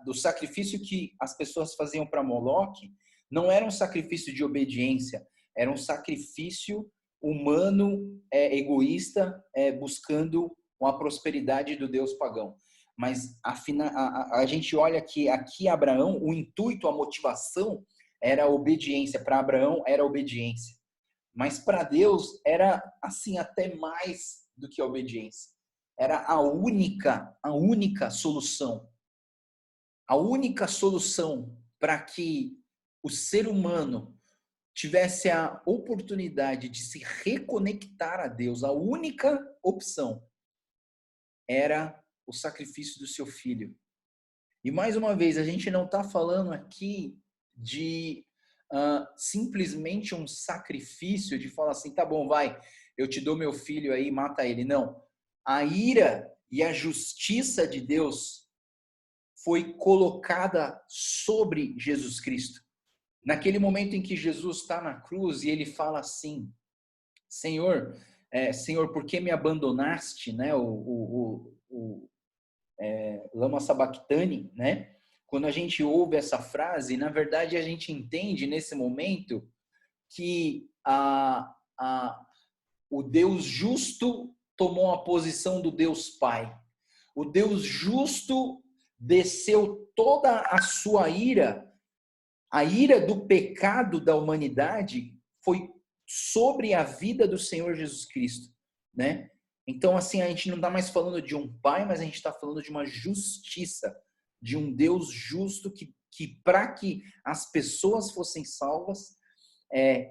[SPEAKER 1] do sacrifício que as pessoas faziam para Moloque. Não era um sacrifício de obediência, era um sacrifício humano, egoísta, buscando uma prosperidade do Deus pagão. Mas a gente olha que aqui Abraão, o intuito, a motivação era a obediência. Para Abraão era a obediência. Mas para Deus era assim até mais do que a obediência. Era a única solução. A única solução para que o ser humano tivesse a oportunidade de se reconectar a Deus, a única opção era o sacrifício do seu filho. E mais uma vez, a gente não está falando aqui de simplesmente um sacrifício de falar assim, tá bom, vai, eu te dou meu filho aí, mata ele. Não. A ira e a justiça de Deus foi colocada sobre Jesus Cristo. Naquele momento em que Jesus está na cruz e ele fala assim, Senhor, Senhor, por que me abandonaste? Né? Lama Sabachthani, né? Quando a gente ouve essa frase, na verdade a gente entende nesse momento que o Deus justo tomou a posição do Deus Pai. O Deus justo desceu toda a sua ira, a ira do pecado da humanidade foi sobre a vida do Senhor Jesus Cristo, né? Então, assim, a gente não está mais falando de um pai, mas a gente está falando de uma justiça, de um Deus justo que para que as pessoas fossem salvas,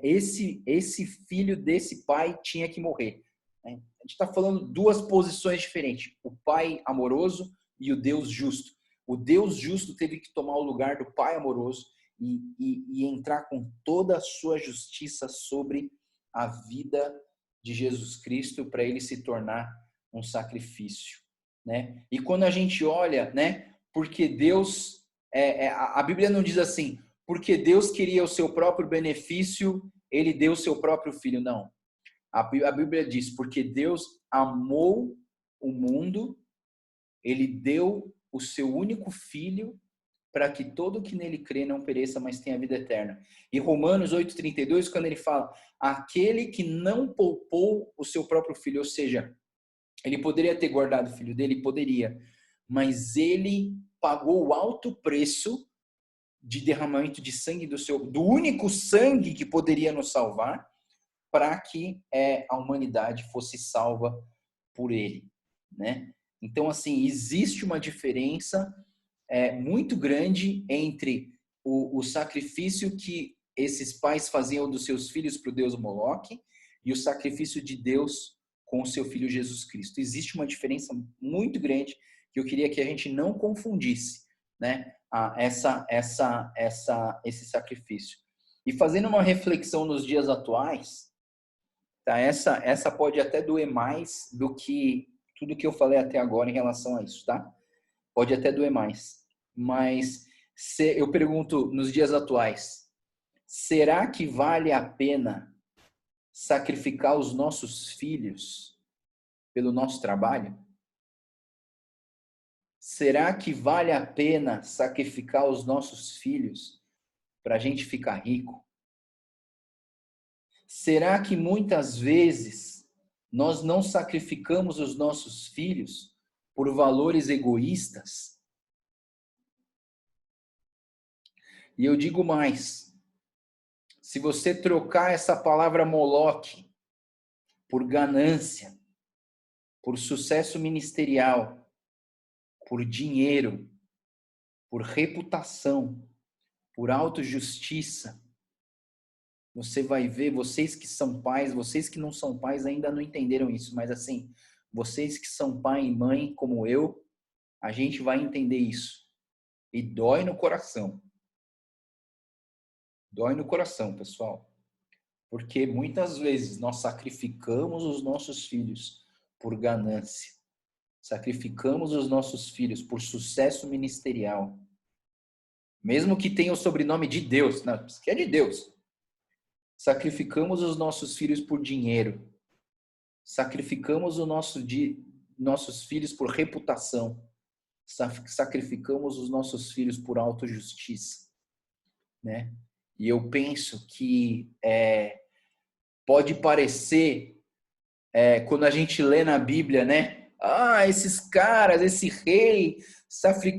[SPEAKER 1] esse filho desse pai tinha que morrer. Né? A gente está falando duas posições diferentes, o pai amoroso e o Deus justo. O Deus justo teve que tomar o lugar do pai amoroso e entrar com toda a sua justiça sobre a vida de Jesus Cristo para ele se tornar um sacrifício, né? E quando a gente olha, né? Porque Deus, a Bíblia não diz assim, porque Deus queria o seu próprio benefício, ele deu o seu próprio filho, não. A Bíblia diz, porque Deus amou o mundo, ele deu o seu único filho para que todo que nele crê não pereça, mas tenha vida eterna. E Romanos 8,32, quando ele fala, aquele que não poupou o seu próprio filho, ou seja, ele poderia ter guardado o filho dele, poderia, mas ele pagou o alto preço de derramamento de sangue do único sangue que poderia nos salvar, para que a humanidade fosse salva por ele, né? Então, assim, existe uma diferença muito grande entre o sacrifício que esses pais faziam dos seus filhos para o Deus Moloque e o sacrifício de Deus com o seu filho Jesus Cristo. Existe uma diferença muito grande que eu queria que a gente não confundisse, né? Esse sacrifício. E fazendo uma reflexão nos dias atuais, tá? Essa pode até doer mais do que tudo que eu falei até agora em relação a isso, tá? Pode até doer mais. Mas Eu pergunto nos dias atuais, será que vale a pena sacrificar os nossos filhos pelo nosso trabalho? Será que vale a pena sacrificar os nossos filhos para a gente ficar rico? Será que muitas vezes nós não sacrificamos os nossos filhos por valores egoístas? E eu digo mais, se você trocar essa palavra Moloque por ganância, por sucesso ministerial, por dinheiro, por reputação, por autojustiça, você vai ver, vocês que são pais, vocês que não são pais ainda não entenderam isso, mas assim, vocês que são pai e mãe como eu, a gente vai entender isso. E dói no coração. Dói no coração, pessoal. Porque muitas vezes nós sacrificamos os nossos filhos por ganância. Sacrificamos os nossos filhos por sucesso ministerial. Mesmo que tenha o sobrenome de Deus. Não, isso aqui é de Deus. Sacrificamos os nossos filhos por dinheiro. Sacrificamos nossos filhos por reputação. Sacrificamos os nossos filhos por autojustiça. Né? E eu penso que pode parecer, quando a gente lê na Bíblia, né? Ah, esses caras, esse rei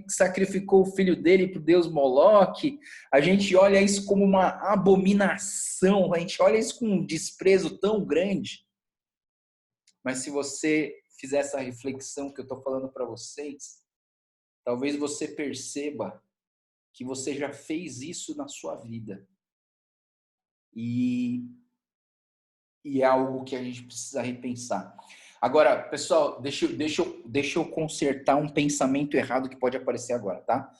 [SPEAKER 1] sacrificou o filho dele para o deus Moloque. A gente olha isso como uma abominação, a gente olha isso com um desprezo tão grande. Mas se você fizer essa reflexão que eu estou falando para vocês, talvez você perceba que você já fez isso na sua vida. E é algo que a gente precisa repensar. Agora, pessoal, deixa eu consertar um pensamento errado que pode aparecer agora, tá?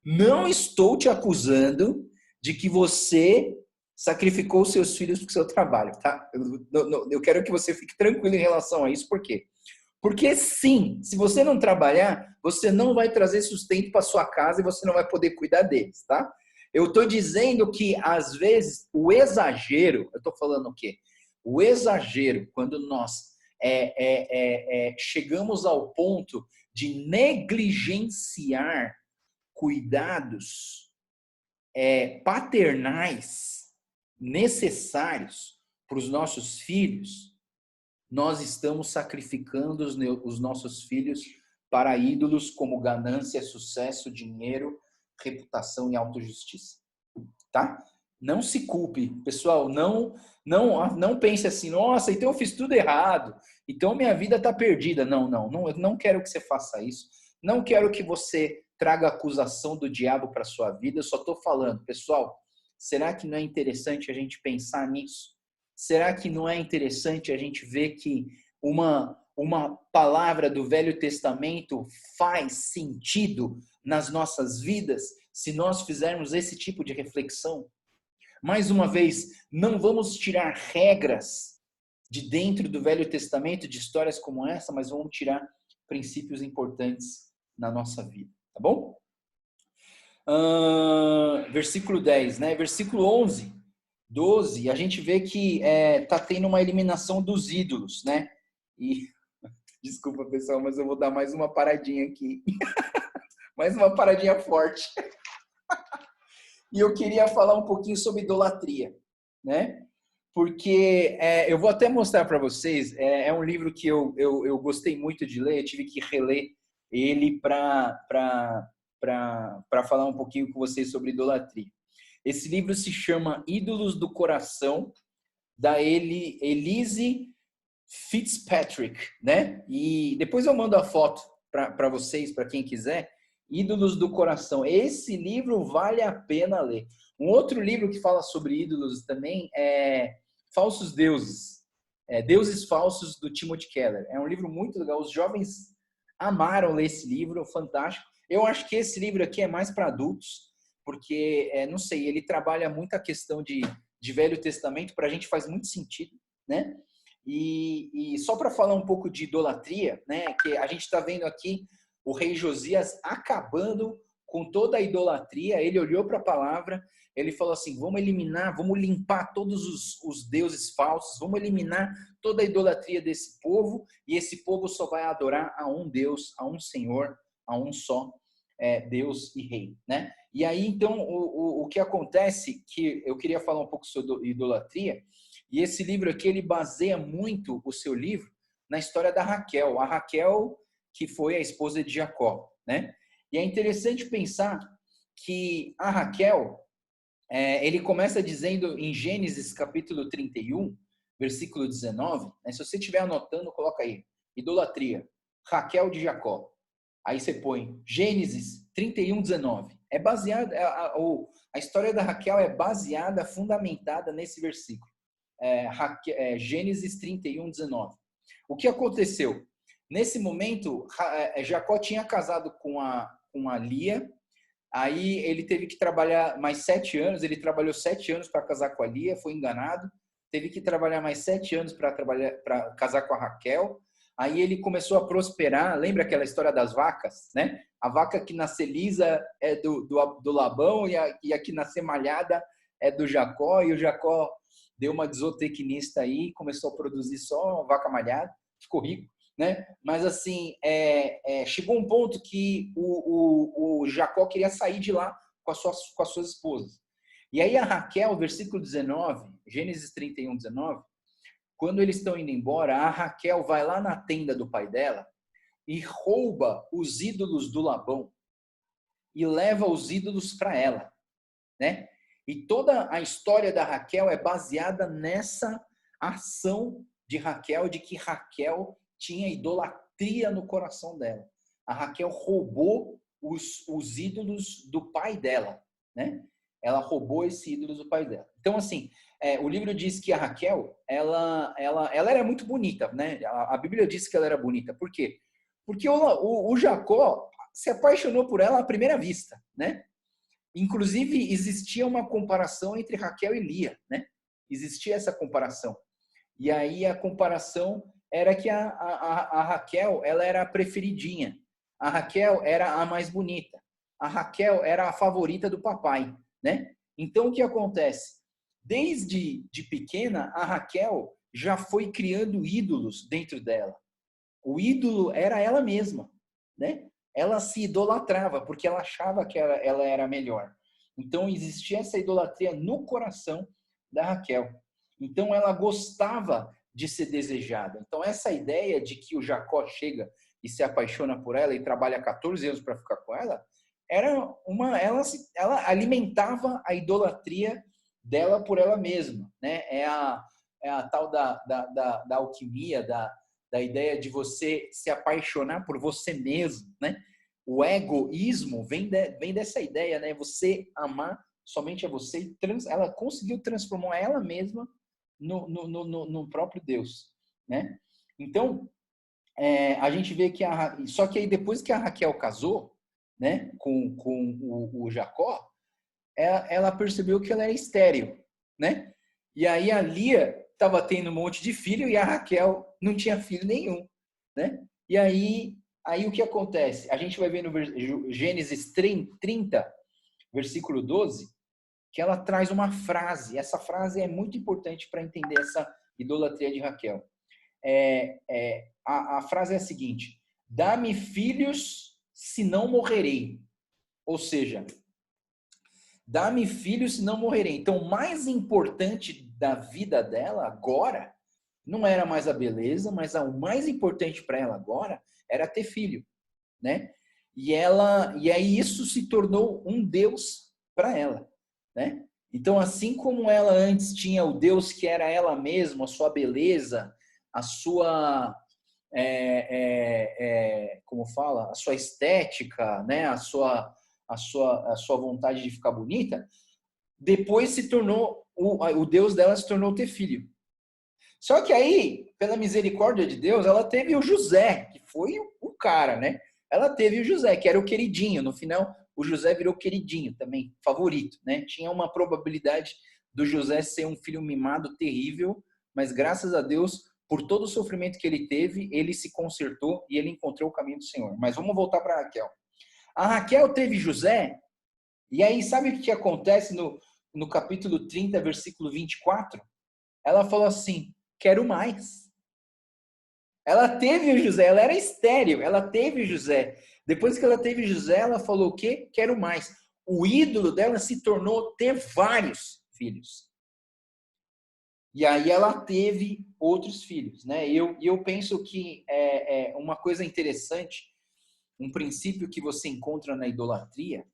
[SPEAKER 1] Não estou te acusando de que você sacrificou seus filhos para o seu trabalho, tá? Eu quero que você fique tranquilo em relação a isso, por quê? Porque sim, se você não trabalhar, você não vai trazer sustento para sua casa e você não vai poder cuidar deles, tá? Eu estou dizendo que, às vezes, o exagero, eu estou falando o quê? O exagero, quando nós chegamos ao ponto de negligenciar cuidados paternais necessários para os nossos filhos, nós estamos sacrificando os nossos filhos para ídolos como ganância, sucesso, dinheiro, reputação e autojustiça, tá? Não se culpe, pessoal, não pense assim, nossa, então eu fiz tudo errado, então minha vida está perdida. Eu não quero que você faça isso, não quero que você traga acusação do diabo para sua vida, eu só estou falando, pessoal, será que não é interessante a gente pensar nisso? Será que não é interessante a gente ver que uma palavra do Velho Testamento faz sentido nas nossas vidas se nós fizermos esse tipo de reflexão? Mais uma vez, não vamos tirar regras de dentro do Velho Testamento, de histórias como essa, mas vamos tirar princípios importantes na nossa vida, tá bom? Versículo 10, né? Versículo 11, 12, a gente vê que tá tendo uma eliminação dos ídolos, né? E, desculpa, pessoal, mas eu vou dar mais uma paradinha aqui. Mais uma paradinha forte. E eu queria falar um pouquinho sobre idolatria, né? Porque eu vou até mostrar para vocês, é um livro que eu gostei muito de ler, eu tive que reler ele para falar um pouquinho com vocês sobre idolatria. Esse livro se chama Ídolos do Coração, da Elise Fitzpatrick, né? E depois eu mando a foto para vocês, para quem quiser. Ídolos do Coração. Esse livro vale a pena ler. Um outro livro que fala sobre ídolos também é Falsos Deuses. Deuses Falsos, do Timothy Keller. É um livro muito legal. Os jovens amaram ler esse livro, fantástico. Eu acho que esse livro aqui é mais para adultos, porque, não sei, ele trabalha muito a questão de Velho Testamento, para a gente faz muito sentido, né? E só para falar um pouco de idolatria, né? Que a gente está vendo aqui o rei Josias acabando com toda a idolatria, ele olhou para a palavra, ele falou assim, vamos eliminar, vamos limpar todos os deuses falsos, vamos eliminar toda a idolatria desse povo, e esse povo só vai adorar a um Deus, a um Senhor, a um só Deus e Rei, né? E aí, então, o que acontece, que eu queria falar um pouco sobre idolatria, e esse livro aqui, ele baseia muito o seu livro na história da Raquel, a Raquel que foi a esposa de Jacó, né? E é interessante pensar que a Raquel, ele começa dizendo em Gênesis capítulo 31, versículo 19, né? Se você estiver anotando, coloca aí, idolatria, Raquel de Jacó. Aí você põe Gênesis 31, 19. É baseado, a história da Raquel é baseada, fundamentada nesse versículo. Gênesis 31, 19. O que aconteceu? Nesse momento, Jacó tinha casado com a Lia, aí ele teve que trabalhar mais 7 anos, ele trabalhou 7 anos para casar com a Lia, foi enganado, teve que trabalhar mais 7 anos para casar com a Raquel, aí ele começou a prosperar, lembra aquela história das vacas, né? A vaca que nascer lisa é do Labão e a que nascer malhada é do Jacó, e o Jacó deu uma de zootecnista aí, começou a produzir só vaca malhada, ficou rico, né? Mas assim, chegou um ponto que o Jacó queria sair de lá com as suas esposas. E aí a Raquel, versículo 19, Gênesis 31, 19, quando eles estão indo embora, a Raquel vai lá na tenda do pai dela e rouba os ídolos do Labão e leva os ídolos para ela, né? E toda a história da Raquel é baseada nessa ação de Raquel, de que Raquel tinha idolatria no coração dela. A Raquel roubou os ídolos do pai dela, né? Ela roubou esses ídolos do pai dela. Então, assim, o livro diz que a Raquel, ela era muito bonita, né? A Bíblia diz que ela era bonita. Por quê? Porque o Jacó se apaixonou por ela à primeira vista, né? Inclusive, existia uma comparação entre Raquel e Lia, né? Existia essa comparação. E aí a comparação era que a Raquel, ela era a preferidinha. A Raquel era a mais bonita. A Raquel era a favorita do papai, né? Então, o que acontece? Desde de pequena, a Raquel já foi criando ídolos dentro dela. O ídolo era ela mesma, né? Ela se idolatrava porque ela achava que ela era melhor. Então, existia essa idolatria no coração da Raquel. Então, ela gostava de ser desejada. Então, essa ideia de que o Jacó chega e se apaixona por ela e trabalha 14 anos para ficar com ela, ela alimentava a idolatria dela por ela mesma, né? É a tal da alquimia, da ideia de você se apaixonar por você mesmo, né? O egoísmo vem dessa ideia, né? Você amar somente a você. Ela conseguiu transformar ela mesma no próprio Deus, né? Então, a gente vê que só que aí depois que a Raquel casou, né, com o Jacó, ela percebeu que ela era estéril, né? E aí a Lia estava tendo um monte de filho e a Raquel não tinha filho nenhum, né? E aí o que acontece? A gente vai ver no Gênesis 30, versículo 12, que ela traz uma frase. Essa frase é muito importante para entender essa idolatria de Raquel. A frase é a seguinte: dá-me filhos, senão morrerei. Ou seja, dá-me filhos, senão morrerei. Então, o mais importante da vida dela agora não era mais a beleza, mas o mais importante para ela agora era ter filho, né? E aí isso se tornou um Deus para ela, né? Então, assim como ela antes tinha o Deus que era ela mesma, a sua beleza, a sua como fala, a sua estética, né? A sua vontade de ficar bonita, depois se tornou o Deus dela se tornou ter filho. Só que aí, pela misericórdia de Deus, ela teve o José, que foi o cara, né? Ela teve o José, que era o queridinho. No final, o José virou queridinho também, favorito, né? Tinha uma probabilidade do José ser um filho mimado terrível, mas graças a Deus, por todo o sofrimento que ele teve, ele se consertou e ele encontrou o caminho do Senhor. Mas vamos voltar para Raquel. A Raquel teve José, e aí sabe o que acontece no capítulo 30, versículo 24? Ela falou assim, quero mais. Ela teve o José, ela era estéril, ela teve o José. Depois que ela teve José, ela falou o quê? Quero mais. O ídolo dela se tornou ter vários filhos. E aí ela teve outros filhos, né? E eu penso que é uma coisa interessante, um princípio que você encontra na idolatria,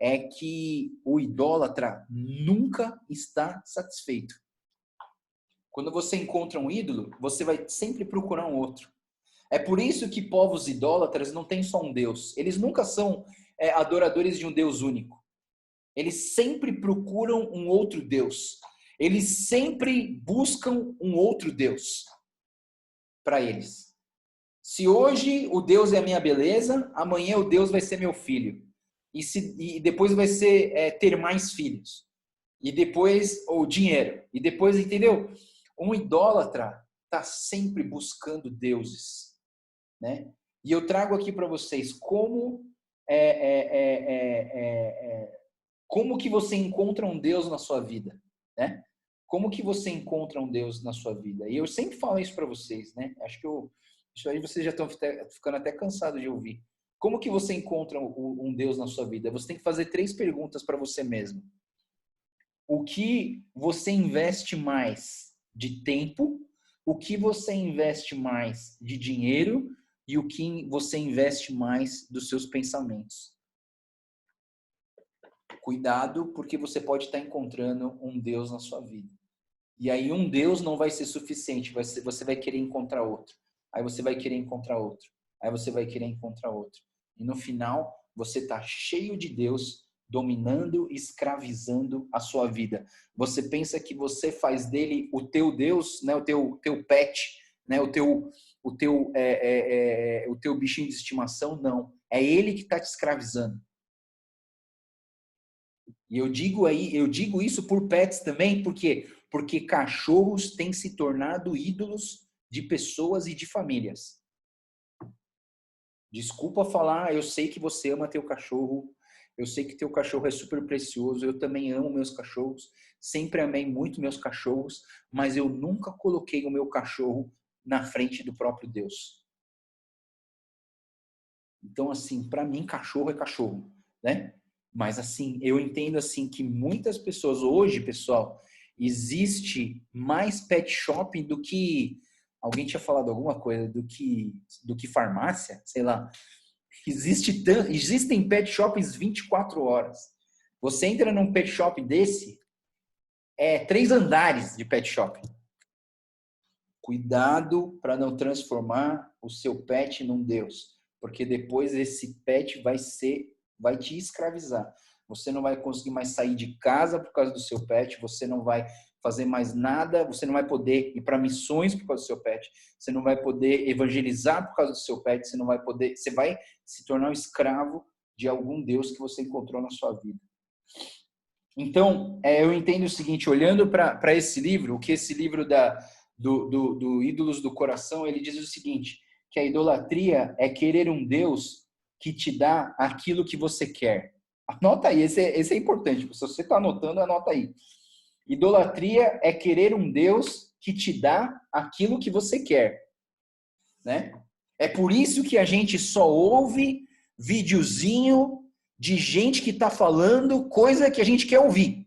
[SPEAKER 1] é que o idólatra nunca está satisfeito. Quando você encontra um ídolo, você vai sempre procurar um outro. É por isso que povos idólatras não têm só um Deus. Eles nunca são adoradores de um Deus único. Eles sempre procuram um outro Deus. Eles sempre buscam um outro Deus para eles. Se hoje o Deus é a minha beleza, amanhã o Deus vai ser meu filho. E depois vai ser ter mais filhos. E depois o dinheiro. E depois, entendeu? Um idólatra está sempre buscando deuses, né? E eu trago aqui para vocês como que você encontra um Deus na sua vida, né? Como que você encontra um Deus na sua vida? E eu sempre falo isso para vocês, né? Acho que isso aí vocês já estão ficando até cansados de ouvir. Como que você encontra um Deus na sua vida? Você tem que fazer 3 perguntas para você mesmo. O que você investe mais de tempo? O que você investe mais de dinheiro? E o que você investe mais dos seus pensamentos? Cuidado, porque você pode estar encontrando um Deus na sua vida. E aí um Deus não vai ser suficiente, você vai querer encontrar outro. Aí você vai querer encontrar outro. Aí você vai querer encontrar outro. E no final, você está cheio de Deus dominando, escravizando a sua vida. Você pensa que você faz dele o teu Deus, né? O teu pet, né? O teu bichinho de estimação? Não. É ele que está te escravizando. E eu digo isso por pets também, por quê? Porque cachorros têm se tornado ídolos de pessoas e de famílias. Desculpa falar, eu sei que você ama teu cachorro, eu sei que teu cachorro é super precioso, eu também amo meus cachorros, sempre amei muito meus cachorros, mas eu nunca coloquei o meu cachorro na frente do próprio Deus. Então, assim, para mim, cachorro é cachorro, né? Mas, assim, eu entendo, assim, que muitas pessoas, hoje, pessoal, existe mais pet shopping do que... Alguém tinha falado alguma coisa do que farmácia, sei lá. Existem pet shoppings 24 horas. Você entra num pet shop desse, 3 andares de pet shopping. Cuidado para não transformar o seu pet num Deus, porque depois esse pet vai te escravizar. Você não vai conseguir mais sair de casa por causa do seu pet, você não vai fazer mais nada, você não vai poder ir para missões por causa do seu pet, você não vai poder evangelizar por causa do seu pet, você vai se tornar um escravo de algum Deus que você encontrou na sua vida. Então, eu entendo o seguinte, olhando para esse livro, o que esse livro do Ídolos do Coração, ele diz o seguinte, que a idolatria é querer um Deus que te dá aquilo que você quer. Anota aí, esse é importante. Se você está anotando, anota aí. Idolatria é querer um Deus que te dá aquilo que você quer, né? É por isso que a gente só ouve videozinho de gente que está falando coisa que a gente quer ouvir.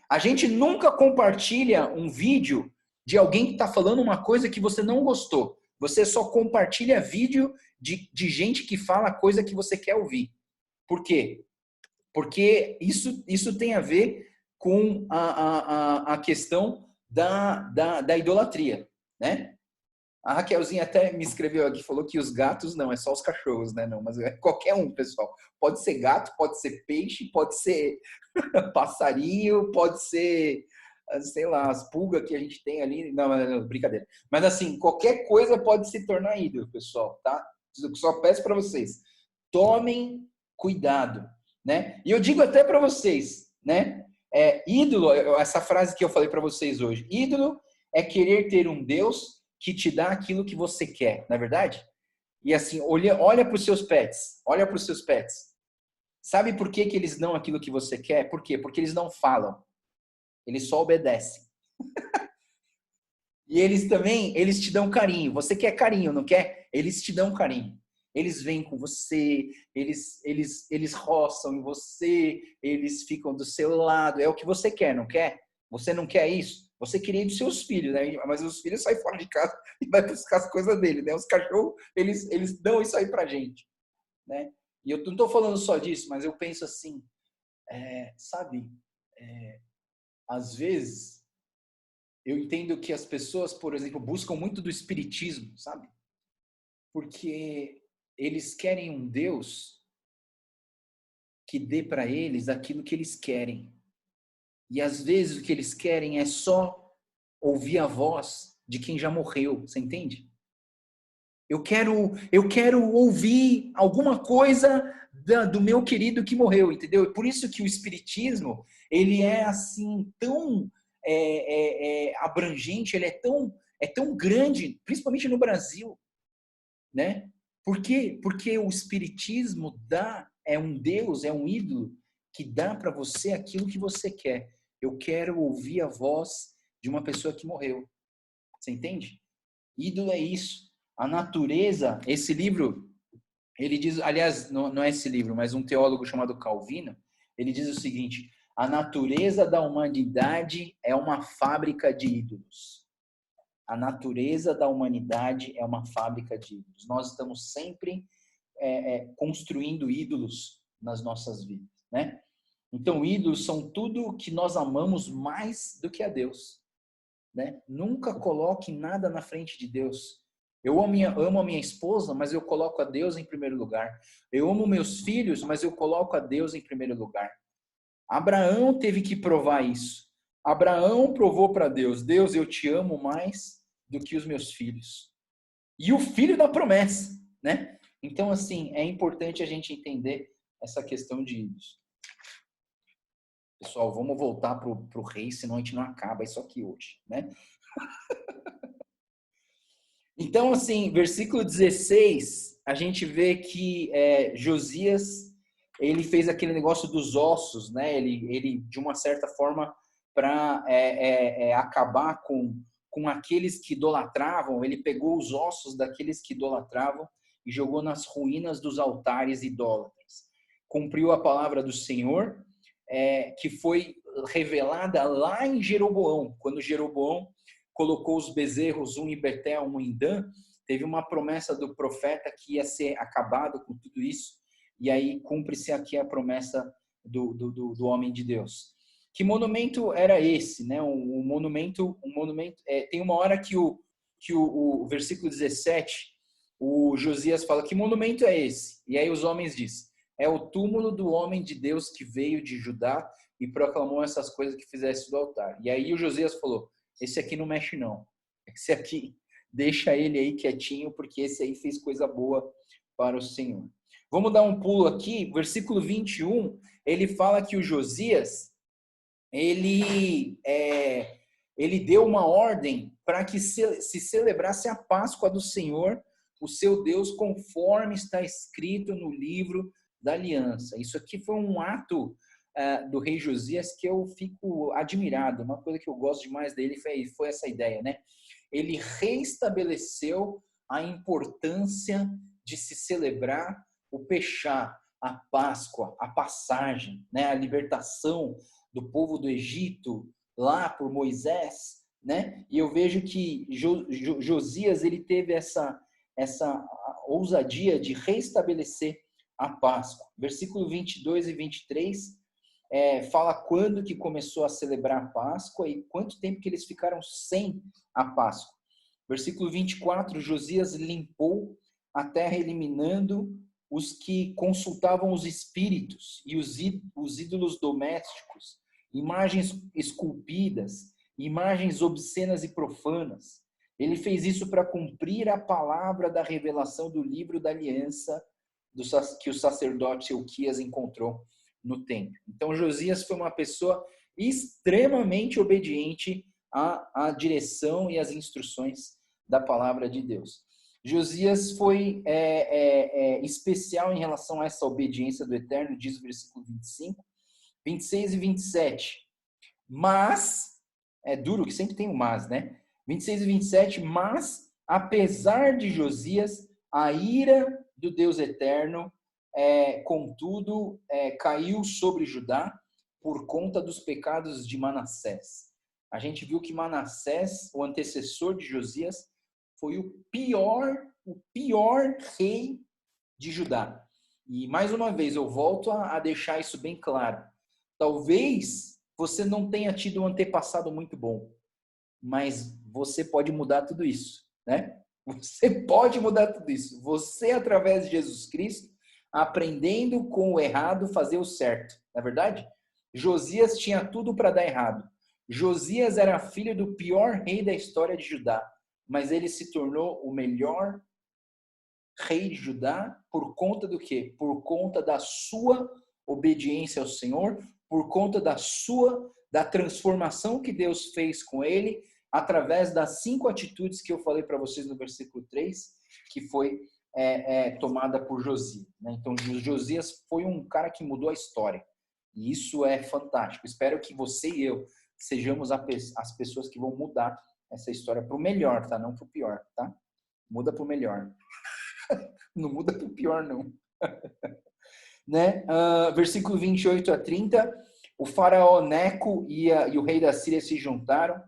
[SPEAKER 1] A gente nunca compartilha um vídeo de alguém que está falando uma coisa que você não gostou. Você só compartilha vídeo de gente que fala coisa que você quer ouvir. Por quê? Porque isso tem a ver com a questão da idolatria, né? A Raquelzinha até me escreveu aqui, falou que os gatos não, é só os cachorros, né? Não, mas é qualquer um, pessoal. Pode ser gato, pode ser peixe, pode ser passarinho, pode ser, sei lá, as pulgas que a gente tem ali. Não, brincadeira. Mas assim, qualquer coisa pode se tornar ídolo, pessoal, tá? Eu só peço para vocês, tomem cuidado, né? E eu digo até para vocês, né? Ídolo, essa frase que eu falei para vocês hoje, ídolo é querer ter um Deus que te dá aquilo que você quer, não é verdade? E assim, olha para os seus pets, olha para os seus pets. Sabe por que que eles dão aquilo que você quer? Por quê? Porque eles não falam. Eles só obedecem. E eles também, eles te dão carinho. Você quer carinho, não quer? Eles te dão carinho. Eles vêm com você, eles roçam em você, eles ficam do seu lado. É o que você quer, não quer? Você não quer isso? Você queria dos seus filhos, né? Mas os filhos saem fora de casa e vai buscar as coisas dele, né? Os cachorros, eles dão isso aí pra gente, né? E eu não tô falando só disso, mas eu penso assim, sabe? Às vezes, eu entendo que as pessoas, por exemplo, buscam muito do espiritismo, sabe? Porque eles querem um Deus que dê para eles aquilo que eles querem. E às vezes o que eles querem é só ouvir a voz de quem já morreu, você entende? Eu quero ouvir alguma coisa do meu querido que morreu, entendeu? Por isso que o espiritismo, ele é assim tão abrangente, ele é tão grande, principalmente no Brasil, né? Por quê? Porque o espiritismo é um Deus, é um ídolo que dá para você aquilo que você quer. Eu quero ouvir a voz de uma pessoa que morreu. Você entende? Ídolo é isso. A natureza, esse livro, ele diz, aliás, não é esse livro, mas um teólogo chamado Calvino, ele diz o seguinte: a natureza da humanidade é uma fábrica de ídolos. A natureza da humanidade é uma fábrica de ídolos. Nós estamos sempre construindo ídolos nas nossas vidas, né? Então, ídolos são tudo que nós amamos mais do que a Deus, né? Nunca coloque nada na frente de Deus. Eu amo a minha esposa, mas eu coloco a Deus em primeiro lugar. Eu amo meus filhos, mas eu coloco a Deus em primeiro lugar. Abraão teve que provar isso. Abraão provou para Deus: Deus, eu te amo mais do que os meus filhos. E o filho da promessa, né? Então, assim, é importante a gente entender essa questão de ídolos. Pessoal, vamos voltar pro rei, senão a gente não acaba isso aqui hoje, né? Então, assim, versículo 16, a gente vê que Josias, ele fez aquele negócio dos ossos, né? Ele de uma certa forma, para acabar com aqueles que idolatravam, ele pegou os ossos daqueles que idolatravam e jogou nas ruínas dos altares idólatras. Cumpriu a palavra do Senhor, que foi revelada lá em Jeroboão, quando Jeroboão colocou os bezerros, um em Betel, um em Dan, teve uma promessa do profeta que ia ser acabado com tudo isso, e aí cumpre-se aqui a promessa do homem de Deus. Que monumento era esse, né? Um monumento, tem uma hora que o versículo 17, o Josias fala: que monumento é esse? E aí os homens dizem: é o túmulo do homem de Deus que veio de Judá e proclamou essas coisas que fizesse do altar. E aí o Josias falou: esse aqui não mexe não. Esse aqui, deixa ele aí quietinho, porque esse aí fez coisa boa para o Senhor. Vamos dar um pulo aqui, versículo 21, ele fala que o Josias, ele deu uma ordem para que se celebrasse a Páscoa do Senhor, o seu Deus, conforme está escrito no livro da aliança. Isso aqui foi um ato do rei Josias que eu fico admirado. Uma coisa que eu gosto demais dele foi essa ideia, né? Ele reestabeleceu a importância de se celebrar o Peshá, a Páscoa, a passagem, né? A libertação do povo do Egito lá por Moisés, né? E eu vejo que Josias, ele teve essa ousadia de reestabelecer a Páscoa. Versículo 22 e 23 fala quando que começou a celebrar a Páscoa e quanto tempo que eles ficaram sem a Páscoa. Versículo 24, Josias limpou a terra, eliminando os que consultavam os espíritos e os ídolos domésticos, imagens esculpidas, imagens obscenas e profanas. Ele fez isso para cumprir a palavra da revelação do livro da aliança que o sacerdote Euquias encontrou no templo. Então, Josias foi uma pessoa extremamente obediente à direção e às instruções da palavra de Deus. Josias foi especial em relação a essa obediência do Eterno, diz o versículo 25, 26 e 27. Mas, é duro que sempre tem um mas, né? 26 e 27, mas, apesar de Josias, a ira do Deus Eterno, contudo, caiu sobre Judá por conta dos pecados de Manassés. A gente viu que Manassés, o antecessor de Josias, foi o pior rei de Judá. E, mais uma vez, eu volto a deixar isso bem claro. Talvez você não tenha tido um antepassado muito bom, mas você pode mudar tudo isso, né? Você pode mudar tudo isso. Você, através de Jesus Cristo, aprendendo com o errado, fazer o certo. Não é verdade? Josias tinha tudo para dar errado. Josias era filho do pior rei da história de Judá, mas ele se tornou o melhor rei de Judá por conta do quê? Por conta da sua obediência ao Senhor, por conta da transformação que Deus fez com ele, através das 5 atitudes que eu falei para vocês no versículo 3, que foi tomada por Josias. Né? Então, Josias foi um cara que mudou a história. E isso é fantástico. Espero que você e eu sejamos as pessoas que vão mudar essa história para o melhor, tá? Não para o pior, tá? Muda para o melhor. Não muda para o pior, não. Né? Versículo 28 a 30. O faraó Neco e o rei da Síria se juntaram.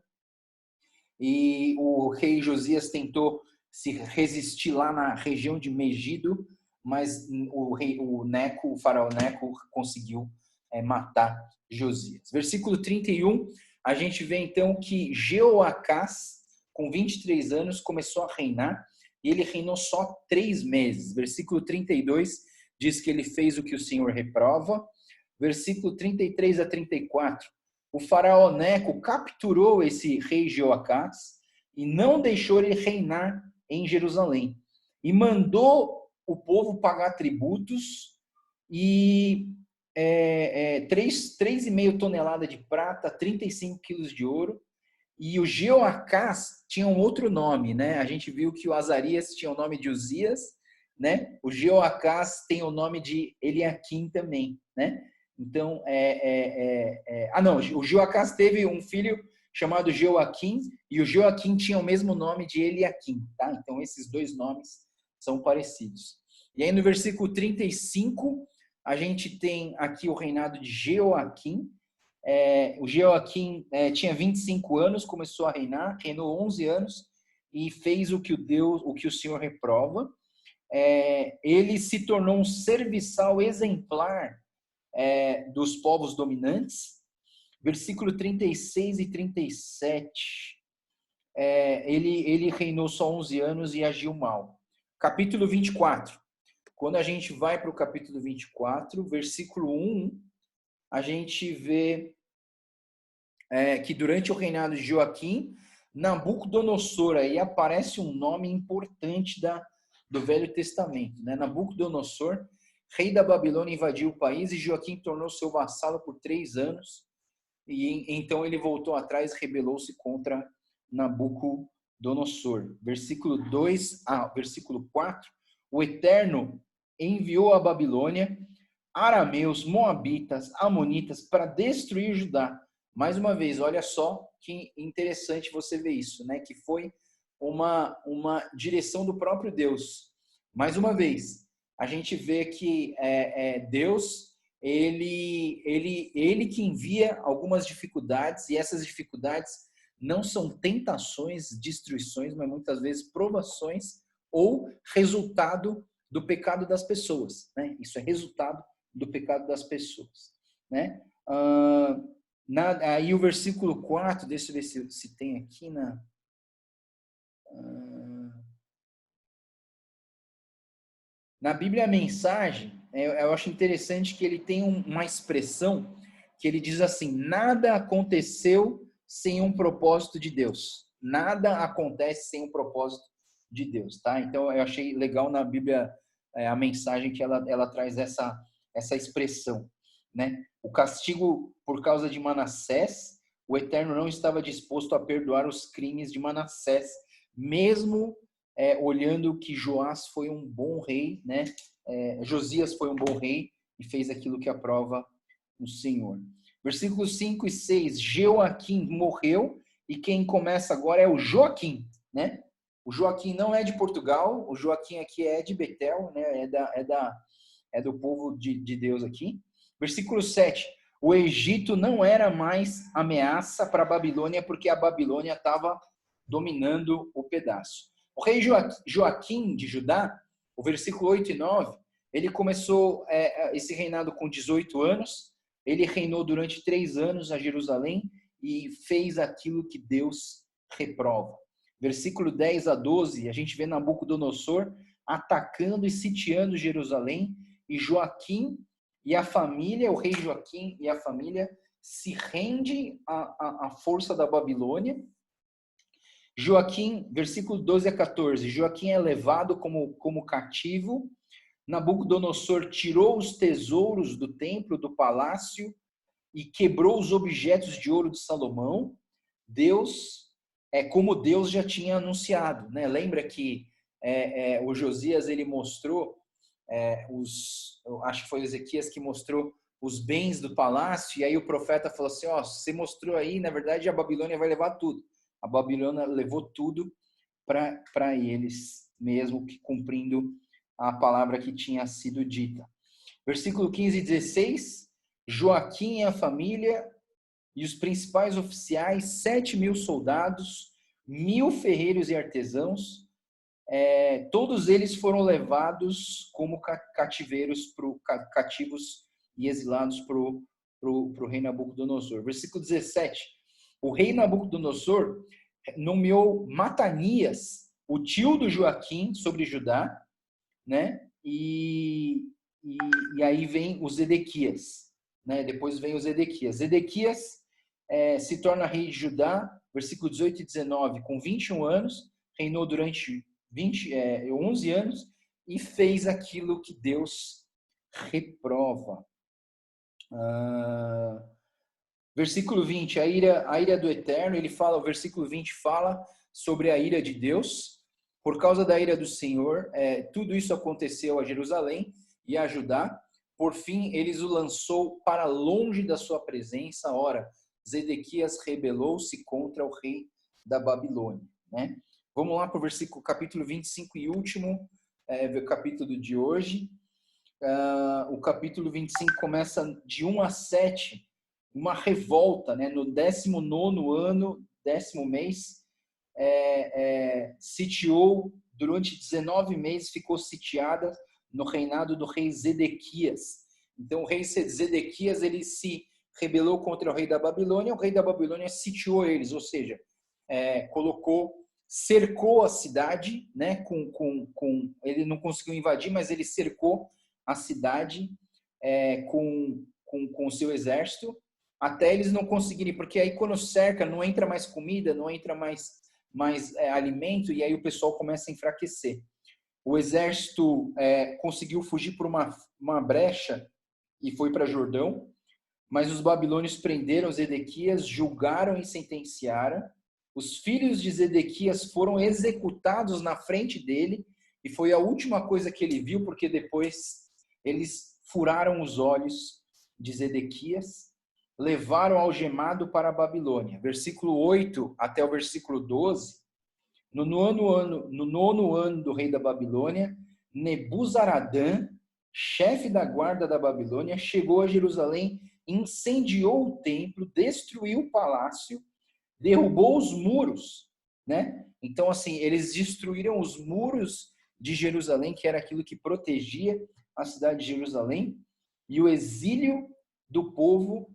[SPEAKER 1] E o rei Josias tentou se resistir lá na região de Megido, mas o faraó Neco conseguiu matar Josias. Versículo 31, a gente vê então que Jeoacás, com 23 anos, começou a reinar, e ele reinou só 3 meses. Versículo 32 diz que ele fez o que o Senhor reprova. Versículo 33 a 34, o faraó Neco capturou esse rei Jeoacás e não deixou ele reinar em Jerusalém. E mandou o povo pagar tributos e 3,5 toneladas de prata, 35 quilos de ouro. E o Jeoacás tinha um outro nome, né? A gente viu que o Azarias tinha o nome de Uzias, né? O Jeoacás tem o nome de Eliaquim também, né? Então, não, o Jeoacás teve um filho chamado Jeoaquim, e o Jeoaquim tinha o mesmo nome de Eliaquim, tá? Então, esses 2 nomes são parecidos. E aí, no versículo 35, a gente tem aqui o reinado de Jeoaquim. O Jeoaquim tinha 25 anos, começou a reinar, reinou 11 anos e fez o que o Senhor reprova. Ele se tornou um serviçal exemplar dos povos dominantes. Versículo 36 e 37. Ele reinou só 11 anos e agiu mal. Capítulo 24. Quando a gente vai para o capítulo 24, versículo 1, a gente vê que durante o reinado de Joaquim, Nabucodonosor, aí aparece um nome importante do Velho Testamento, né? Nabucodonosor, rei da Babilônia, invadiu o país e Joaquim tornou seu vassalo por 3 anos. E então ele voltou atrás e rebelou-se contra Nabucodonosor. Versículo 2 versículo 4. O Eterno enviou a Babilônia arameus, moabitas, amonitas para destruir Judá. Mais uma vez, olha só que interessante você ver isso, né? Que foi uma direção do próprio Deus. Mais uma vez, a gente vê que Deus, ele que envia algumas dificuldades, e essas dificuldades não são tentações, destruições, mas muitas vezes provações ou resultado do pecado das pessoas, né? Isso é resultado do pecado das pessoas, né? Aí o versículo 4, deixa eu ver se tem aqui na Bíblia a Mensagem, eu acho interessante que ele tem uma expressão que ele diz assim: nada aconteceu sem um propósito de Deus. Nada acontece sem um propósito de Deus, tá? Então eu achei legal na Bíblia a Mensagem que ela traz essa expressão, né? O castigo por causa de Manassés, o Eterno não estava disposto a perdoar os crimes de Manassés, mesmo olhando que Joás foi um bom rei, né? Josias foi um bom rei e fez aquilo que aprova o Senhor. Versículos 5 e 6, Joaquim morreu, e quem começa agora é o Joaquim, né? O Joaquim não é de Portugal, o Joaquim aqui é de Betel, né? É do povo de Deus aqui. Versículo 7, o Egito não era mais ameaça para a Babilônia, porque a Babilônia estava dominando o pedaço. O rei Joaquim de Judá, o versículo 8 e 9, ele começou esse reinado com 18 anos, ele reinou durante 3 anos a Jerusalém e fez aquilo que Deus reprova. Versículo 10 a 12, a gente vê Nabucodonosor atacando e sitiando Jerusalém, e Joaquim e a família, o rei Joaquim e a família, se rende à força da Babilônia. Joaquim, versículo 12 a 14, Joaquim é levado como cativo, Nabucodonosor tirou os tesouros do templo, do palácio, e quebrou os objetos de ouro de Salomão. Como Deus já tinha anunciado, né? Lembra que o Josias, ele mostrou, acho que foi Ezequias que mostrou os bens do palácio, e aí o profeta falou assim, você mostrou aí, na verdade a Babilônia vai levar tudo. A Babilônia levou tudo para eles, mesmo que cumprindo a palavra que tinha sido dita. Versículo 15 e 16, Joaquim e a família e os principais oficiais, 7.000 soldados, 1.000 ferreiros e artesãos, todos eles foram levados como cativos e exilados para o rei Nabucodonosor. Versículo 17, o rei Nabucodonosor nomeou Matanias, o tio do Joaquim, sobre Judá, né? E aí vem os Zedequias, né? Depois vem os Zedequias. Zedequias se torna rei de Judá, versículo 18 e 19, com 21 anos, reinou durante 11 anos e fez aquilo que Deus reprova. Versículo 20, a ira do Eterno, o versículo 20 fala sobre a ira de Deus. Por causa da ira do Senhor, tudo isso aconteceu a Jerusalém e a Judá. Por fim, eles o lançou para longe da sua presença. Ora, Zedequias rebelou-se contra o rei da Babilônia, né? Vamos lá para o versículo, capítulo 25 e último capítulo de hoje. O capítulo 25 começa de 1 a 7, uma revolta, né? No 19º ano, 10º mês, sitiou, durante 19 meses, ficou sitiada no reinado do rei Zedequias. Então, o rei Zedequias, ele se rebelou contra o rei da Babilônia, o rei da Babilônia sitiou eles, ou seja, cercou a cidade, né? Ele não conseguiu invadir, mas ele cercou a cidade com o seu exército, até eles não conseguirem, porque aí quando cerca, não entra mais comida, não entra mais alimento, e aí o pessoal começa a enfraquecer. O exército conseguiu fugir por uma brecha e foi para Jordão, mas os babilônios prenderam Zedequias, julgaram e sentenciaram. Os filhos de Zedequias foram executados na frente dele, e foi a última coisa que ele viu, porque depois eles furaram os olhos de Zedequias, levaram algemado para a Babilônia. Versículo 8 até o versículo 12, no nono ano do rei da Babilônia, Nebuzaradã, chefe da guarda da Babilônia, chegou a Jerusalém, incendiou o templo, destruiu o palácio, derrubou os muros, né? Então, assim, eles destruíram os muros de Jerusalém, que era aquilo que protegia a cidade de Jerusalém, e o exílio do povo,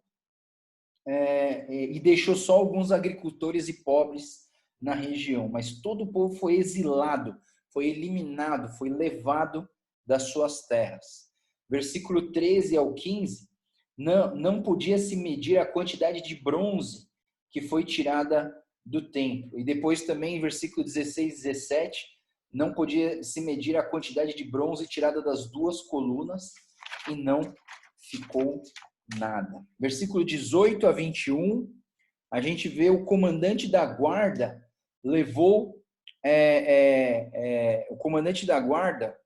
[SPEAKER 1] e deixou só alguns agricultores e pobres na região, mas todo o povo foi exilado, foi eliminado, foi levado das suas terras. Versículo 13 ao 15, não podia se medir a quantidade de bronze que foi tirada do templo. E depois também, versículo 16 e 17, não podia se medir a quantidade de bronze tirada das 2 colunas, e não ficou nada. Versículo 18 a 21, a gente vê o comandante da guarda levou o comandante da guarda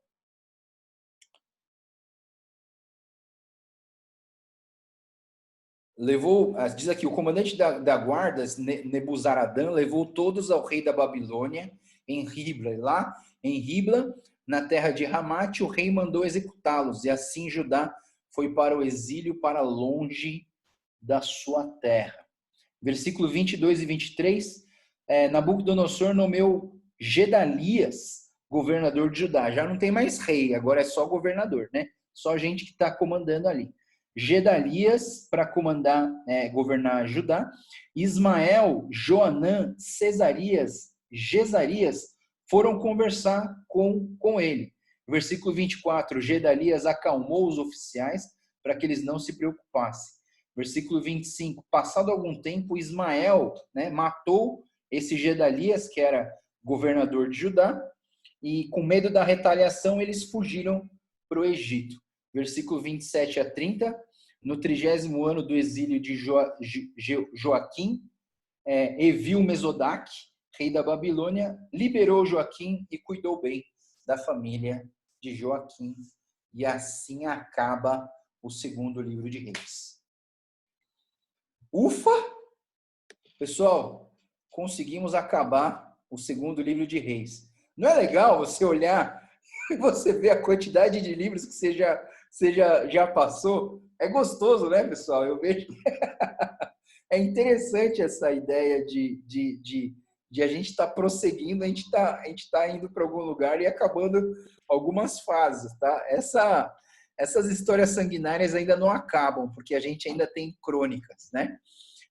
[SPEAKER 1] levou, diz aqui, o comandante da guarda, Nebuzaradã, levou todos ao rei da Babilônia, em Ribla. Lá, em Ribla, na terra de Ramate, o rei mandou executá-los, e assim Judá foi para o exílio, para longe da sua terra. Versículo 22 e 23, Nabucodonosor nomeou Gedalias, governador de Judá. Já não tem mais rei, agora é só governador, né? Só gente que está comandando ali. Gedalias para governar Judá, Ismael, Joanã, Cesarias, Gesarias foram conversar com ele. Versículo 24, Gedalias acalmou os oficiais para que eles não se preocupassem. Versículo 25, passado algum tempo, Ismael, matou esse Gedalias, que era governador de Judá, e com medo da retaliação, eles fugiram para o Egito. Versículo 27 a 30, no 30º ano do exílio de Joaquim, Evil Mesodac, rei da Babilônia, liberou Joaquim e cuidou bem da família de Joaquim. E assim acaba o segundo livro de Reis. Ufa! Pessoal, conseguimos acabar o segundo livro de Reis. Não é legal você olhar e você ver a quantidade de livros que você já passou? É gostoso, né, pessoal? Eu vejo. É interessante essa ideia de a gente estar prosseguindo, a gente tá indo para algum lugar e acabando algumas fases, tá? Essas histórias sanguinárias ainda não acabam, porque a gente ainda tem crônicas, né?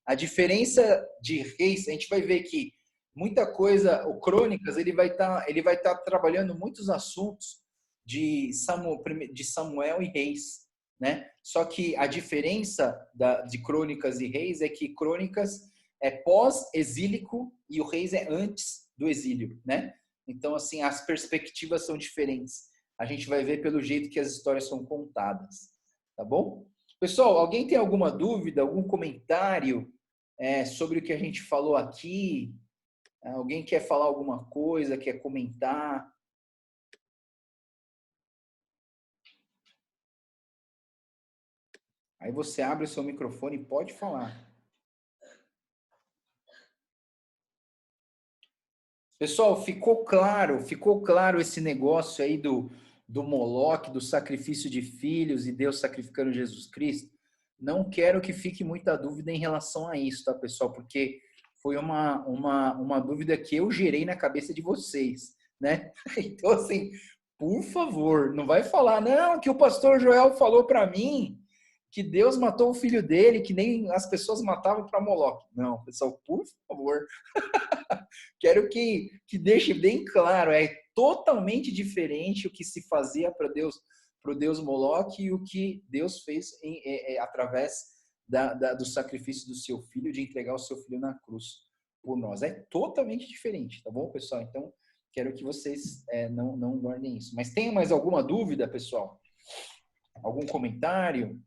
[SPEAKER 1] A diferença de Reis, a gente vai ver que muita coisa, o Crônicas, ele vai estar trabalhando muitos assuntos de Samuel e Reis, né? Só que a diferença de Crônicas e Reis é que Crônicas é pós-exílico e o Reis é antes do exílio, né? Então, assim, as perspectivas são diferentes. A gente vai ver pelo jeito que as histórias são contadas, tá bom? Pessoal, alguém tem alguma dúvida, algum comentário sobre o que a gente falou aqui? Alguém quer falar alguma coisa, quer comentar? Aí você abre o seu microfone e pode falar. Pessoal, ficou claro esse negócio aí do Moloque, do sacrifício de filhos e Deus sacrificando Jesus Cristo? Não quero que fique muita dúvida em relação a isso, tá, pessoal? Porque foi uma dúvida que eu gerei na cabeça de vocês, né? Então, assim, por favor, não vai falar, não, que o pastor Joel falou para mim que Deus matou o filho dele, que nem as pessoas matavam para Moloque. Não, pessoal, por favor. Quero que deixe bem claro, é totalmente diferente o que se fazia para o Deus Moloque e o que Deus fez através do sacrifício do seu filho, de entregar o seu filho na cruz por nós. É totalmente diferente, tá bom, pessoal? Então, quero que vocês não guardem isso. Mas tem mais alguma dúvida, pessoal? Algum comentário?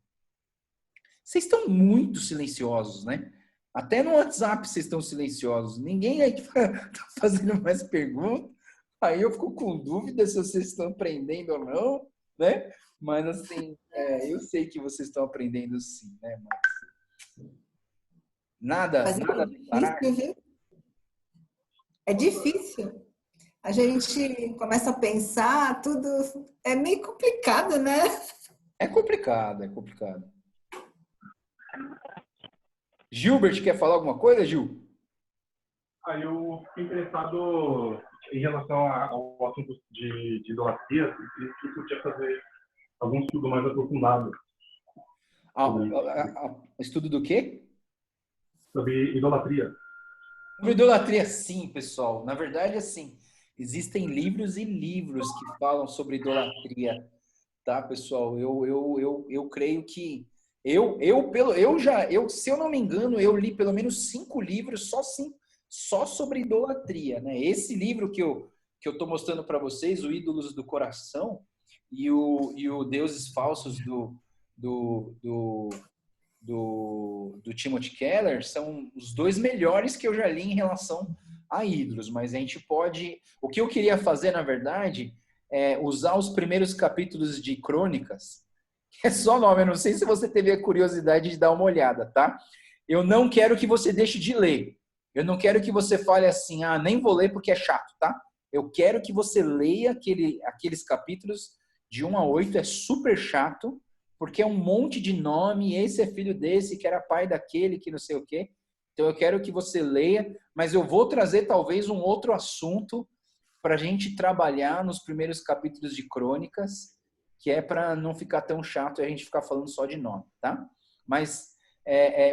[SPEAKER 1] Vocês estão muito silenciosos, né? Até no WhatsApp vocês estão silenciosos. Ninguém aí está fazendo mais perguntas. Aí eu fico com dúvida se vocês estão aprendendo ou não, né? Mas assim, eu sei que vocês estão aprendendo sim, né? Mas nada
[SPEAKER 2] é difícil, viu? É difícil. A gente começa a pensar, tudo é meio complicado, né?
[SPEAKER 1] É complicado, é complicado. Gilbert, quer falar alguma coisa, Gil?
[SPEAKER 3] Eu fiquei interessado em relação ao assunto de idolatria, e que podia fazer algum estudo mais aprofundado.
[SPEAKER 1] Estudo do quê?
[SPEAKER 3] Sobre idolatria.
[SPEAKER 1] Sobre idolatria, sim, pessoal. Na verdade, assim, existem livros e livros que falam sobre idolatria, tá, pessoal? Eu creio que se eu não me engano, eu li pelo menos 5 livros só sobre idolatria, né? Esse livro que eu tô mostrando para vocês, o Ídolos do Coração e o Deuses Falsos do Timothy Keller, são os dois melhores que eu já li em relação a ídolos, mas a gente pode... O que eu queria fazer, na verdade, é usar os primeiros capítulos de Crônicas. É só nome, eu não sei se você teve a curiosidade de dar uma olhada, tá? Eu não quero que você deixe de ler. Eu não quero que você fale assim, nem vou ler porque é chato, tá? Eu quero que você leia aqueles capítulos de 1 a 8, é super chato, porque é um monte de nome, esse é filho desse, que era pai daquele, que não sei o quê. Então eu quero que você leia, mas eu vou trazer talvez um outro assunto para a gente trabalhar nos primeiros capítulos de Crônicas, que é para não ficar tão chato e a gente ficar falando só de nome, tá? Mas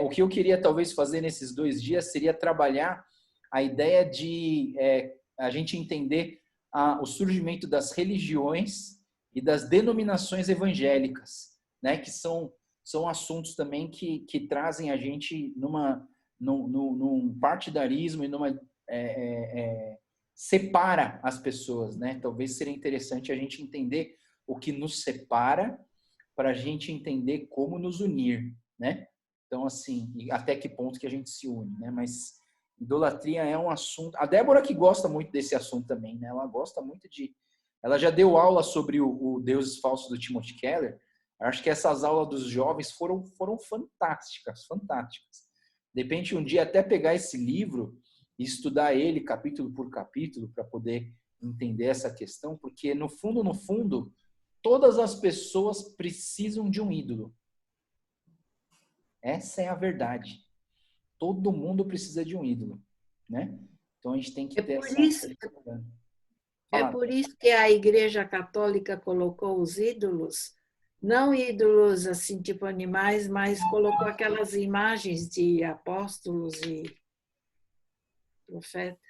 [SPEAKER 1] o que eu queria talvez fazer nesses 2 dias seria trabalhar a ideia de a gente entender o surgimento das religiões e das denominações evangélicas, né? Que são assuntos também que trazem a gente num partidarismo e separa as pessoas, né? Talvez seria interessante a gente entender o que nos separa para a gente entender como nos unir, né? Então, assim, até que ponto que a gente se une, né? Mas idolatria é um assunto... A Débora que gosta muito desse assunto também, né? Ela gosta muito de... Ela já deu aula sobre o Deuses Falsos do Timothy Keller. Acho que essas aulas dos jovens foram fantásticas, fantásticas. De repente, um dia até pegar esse livro e estudar ele capítulo por capítulo para poder entender essa questão, porque no fundo, todas as pessoas precisam de um ídolo. Essa é a verdade. Todo mundo precisa de um ídolo, né? Então a gente tem que ter essa...
[SPEAKER 4] É por isso que a Igreja Católica colocou os ídolos, não ídolos assim tipo animais, mas colocou aquelas imagens de apóstolos e profetas.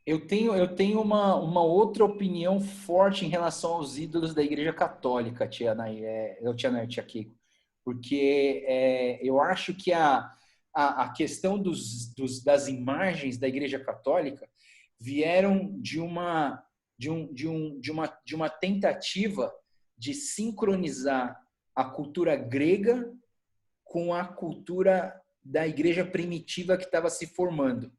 [SPEAKER 1] Eu tenho uma outra opinião forte em relação aos ídolos da Igreja Católica, tia Kiko, porque eu acho que a questão das imagens da Igreja Católica vieram de uma tentativa de sincronizar a cultura grega com a cultura da Igreja primitiva que estava se formando.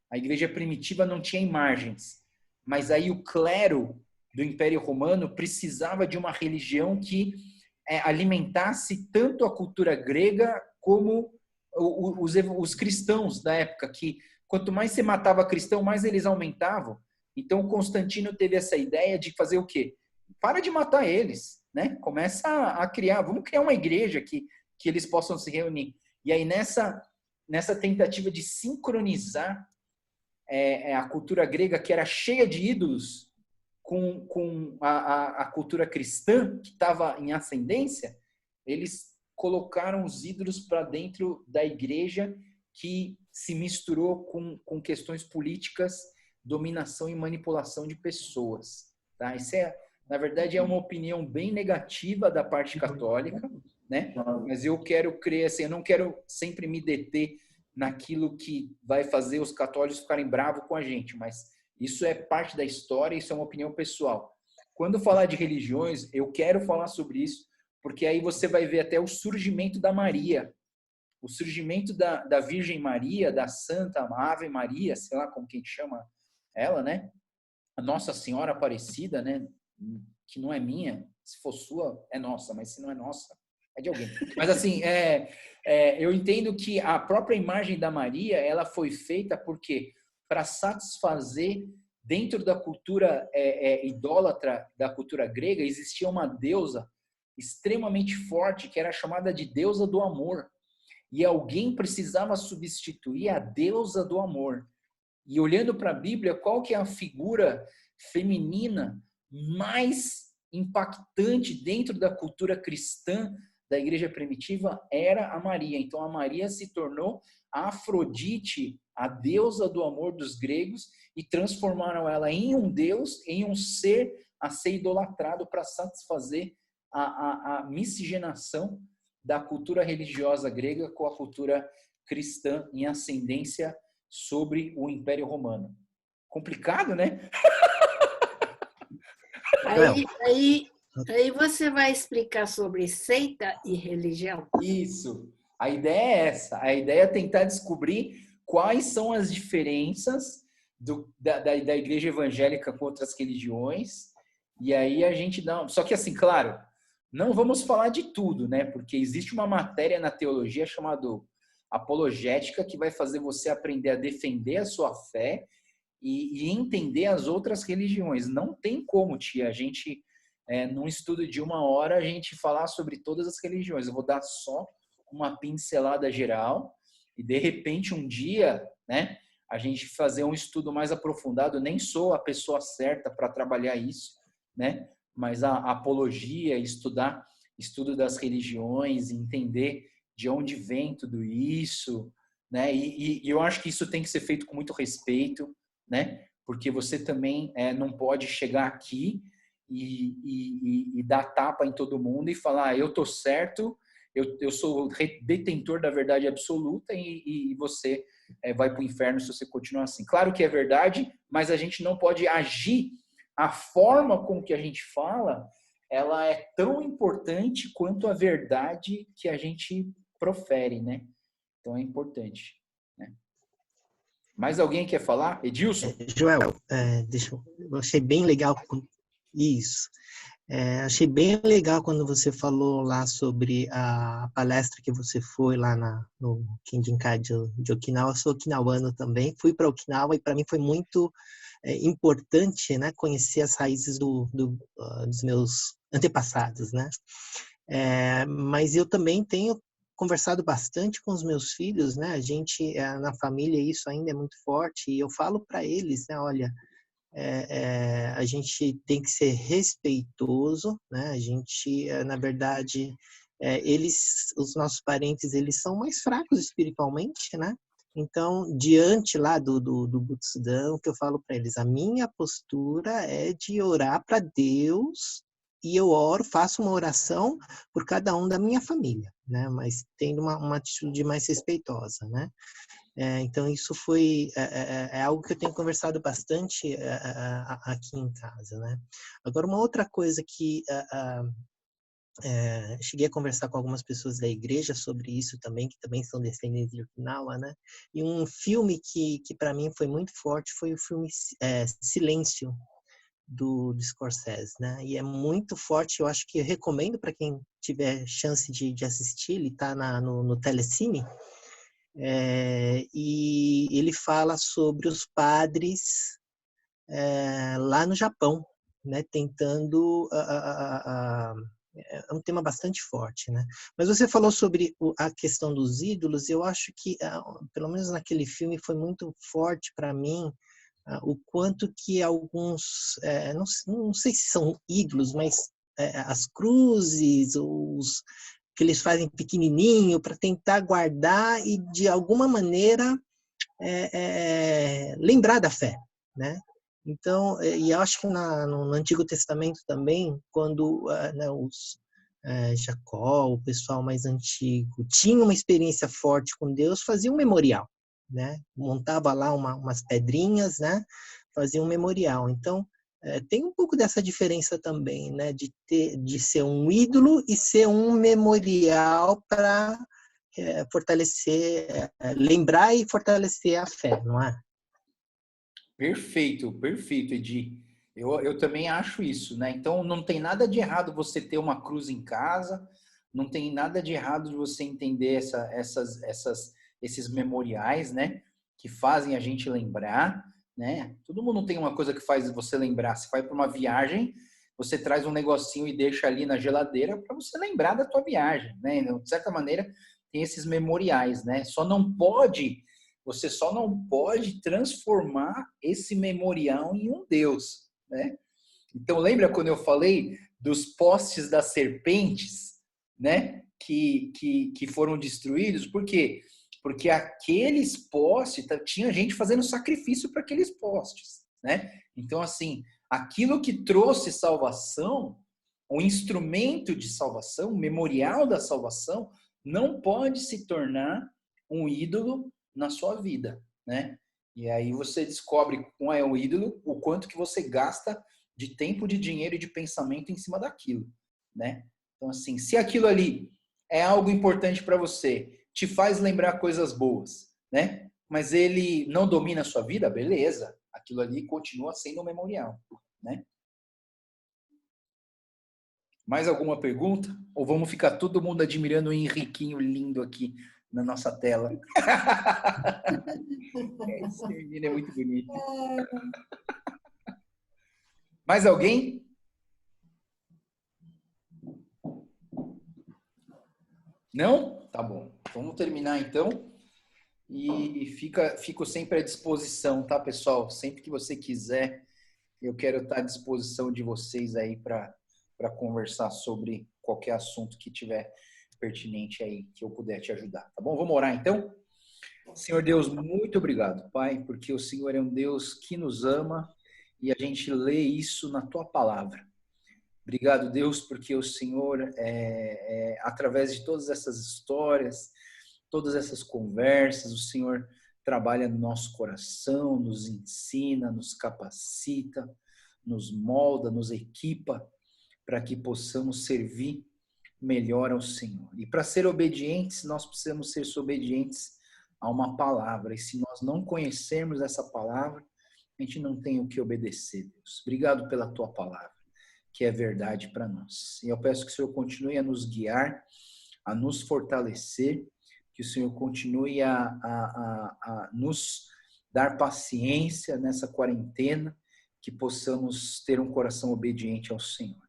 [SPEAKER 1] A Igreja primitiva não tinha imagens, mas aí o clero do Império Romano precisava de uma religião que alimentasse tanto a cultura grega como os cristãos da época, que quanto mais você matava cristão, mais eles aumentavam. Então Constantino teve essa ideia de fazer o quê? Para de matar eles, né? Começa a criar, vamos criar uma igreja que eles possam se reunir. E aí nessa tentativa de sincronizar a cultura grega, que era cheia de ídolos, com a cultura cristã, que estava em ascendência, eles colocaram os ídolos para dentro da igreja, que se misturou com questões políticas, dominação e manipulação de pessoas. Tá? Isso na verdade, é uma opinião bem negativa da parte católica, né? Mas eu quero crer assim, eu não quero sempre me deter naquilo que vai fazer os católicos ficarem bravos com a gente, mas isso é parte da história, isso é uma opinião pessoal. Quando falar de religiões, eu quero falar sobre isso, porque aí você vai ver até o surgimento da Maria, o surgimento da Virgem Maria, da Santa Ave Maria, sei lá como que a gente chama ela, né? A Nossa Senhora Aparecida, né? Que não é minha, se for sua, é nossa, mas se não é nossa, é de alguém. Mas assim, eu entendo que a própria imagem da Maria, ela foi feita porque para satisfazer, dentro da cultura idólatra, da cultura grega, existia uma deusa extremamente forte, que era chamada de deusa do amor. E alguém precisava substituir a deusa do amor. E olhando para a Bíblia, qual que é a figura feminina mais impactante dentro da cultura cristã da igreja primitiva? Era a Maria. Então a Maria se tornou a Afrodite, a deusa do amor dos gregos, e transformaram ela em um deus, em um ser a ser idolatrado para satisfazer a miscigenação da cultura religiosa grega com a cultura cristã em ascendência sobre o Império Romano. Complicado, né?
[SPEAKER 4] Aí você vai explicar sobre seita e religião?
[SPEAKER 1] Isso. A ideia é essa. A ideia é tentar descobrir quais são as diferenças da igreja evangélica com outras religiões, e aí a gente dá... Só que assim, claro, não vamos falar de tudo, né? Porque existe uma matéria na teologia chamada apologética que vai fazer você aprender a defender a sua fé e entender as outras religiões. Não tem como, tia, a gente, num estudo de 1 hora, a gente falar sobre todas as religiões. Eu vou dar só uma pincelada geral e, de repente, um dia, né, a gente fazer um estudo mais aprofundado. Nem sou a pessoa certa para trabalhar isso, né? Mas a apologia, estudo das religiões, entender de onde vem tudo isso, né? E eu acho que isso tem que ser feito com muito respeito, né? Porque você também não pode chegar aqui e dar tapa em todo mundo e falar, eu tô certo, eu sou detentor da verdade absoluta e você vai para o inferno se você continuar assim. Claro que é verdade, mas a gente não pode agir. A forma com que a gente fala, ela é tão importante quanto a verdade que a gente profere, né? Então é importante, né? Mais alguém quer falar? Edilson?
[SPEAKER 5] Joel, eu achei bem legal isso. Achei bem legal quando você falou lá sobre a palestra que você foi lá no Kinjinkai de Okinawa. Eu sou okinawano também, fui para Okinawa e para mim foi muito importante, né, conhecer as raízes dos meus antepassados, né? Mas eu também tenho conversado bastante com os meus filhos, né? A gente, na família, isso ainda é muito forte e eu falo para eles, né, olha, a gente tem que ser respeitoso, né? A gente, na verdade, os nossos parentes, eles são mais fracos espiritualmente, né? Então, diante lá do Butsudan, o que eu falo para eles, a minha postura é de orar para Deus e eu faço uma oração por cada um da minha família, né? Mas tendo uma atitude mais respeitosa, né? Então, isso é algo que eu tenho conversado bastante aqui em casa, né? Agora, uma outra coisa que cheguei a conversar com algumas pessoas da igreja sobre isso também, que também são descendentes de Okinawa, né? E um filme que para mim foi muito forte foi o filme Silêncio, do Scorsese, né? E é muito forte, eu acho que eu recomendo para quem tiver chance de assistir, ele está no Telecine. E ele fala sobre os padres lá no Japão, né, tentando é um tema bastante forte, né? Mas você falou sobre a questão dos ídolos, eu acho que pelo menos naquele filme foi muito forte para mim o quanto que alguns não sei se são ídolos, mas as cruzes, que eles fazem pequenininho para tentar guardar e, de alguma maneira, lembrar da fé, né? Então, e eu acho que no Antigo Testamento também, quando os Jacó, o pessoal mais antigo, tinha uma experiência forte com Deus, fazia um memorial, né? Montava lá umas pedrinhas, né? Fazia um memorial. Então, tem um pouco dessa diferença também, né? De ser um ídolo e ser um memorial para fortalecer, lembrar e fortalecer a fé, não é?
[SPEAKER 1] Perfeito, perfeito, Edi. Eu também acho isso, né? Então, não tem nada de errado você ter uma cruz em casa, não tem nada de errado de você entender esses memoriais, né? Que fazem a gente lembrar, né? Todo mundo tem uma coisa que faz você lembrar. Você vai para uma viagem, você traz um negocinho e deixa ali na geladeira para você lembrar da tua viagem, né? De certa maneira, tem esses memoriais, né? Você só não pode transformar esse memorial em um Deus, né? Então, lembra quando eu falei dos postes das serpentes, né? Que foram destruídos? Por quê? Porque aqueles postes, tinha gente fazendo sacrifício para aqueles postes, né? Então, assim, aquilo que trouxe salvação, o instrumento de salvação, o memorial da salvação, não pode se tornar um ídolo na sua vida, né? E aí você descobre qual é o ídolo, o quanto que você gasta de tempo, de dinheiro e de pensamento em cima daquilo, né? Então, assim, se aquilo ali é algo importante para você, te faz lembrar coisas boas, né? Mas ele não domina a sua vida, beleza. Aquilo ali continua sendo um memorial, né? Mais alguma pergunta? Ou vamos ficar todo mundo admirando o Henriquinho lindo aqui na nossa tela? Esse menino é muito bonito. Mais alguém? Não? Tá bom. Vamos terminar então. E fico sempre à disposição, tá, pessoal? Sempre que você quiser, eu quero estar à disposição de vocês aí para conversar sobre qualquer assunto que tiver pertinente aí, que eu puder te ajudar, tá bom? Vamos orar então? Senhor Deus, muito obrigado, Pai, porque o Senhor é um Deus que nos ama e a gente lê isso na Tua palavra. Obrigado, Deus, porque o Senhor, através de todas essas histórias, todas essas conversas, o Senhor trabalha no nosso coração, nos ensina, nos capacita, nos molda, nos equipa para que possamos servir melhor ao Senhor. E para ser obedientes, nós precisamos ser obedientes a uma palavra. E se nós não conhecermos essa palavra, a gente não tem o que obedecer, Deus. Obrigado pela Tua palavra, que é verdade para nós. E eu peço que o Senhor continue a nos guiar, a nos fortalecer, que o Senhor continue a nos dar paciência nessa quarentena, que possamos ter um coração obediente ao Senhor.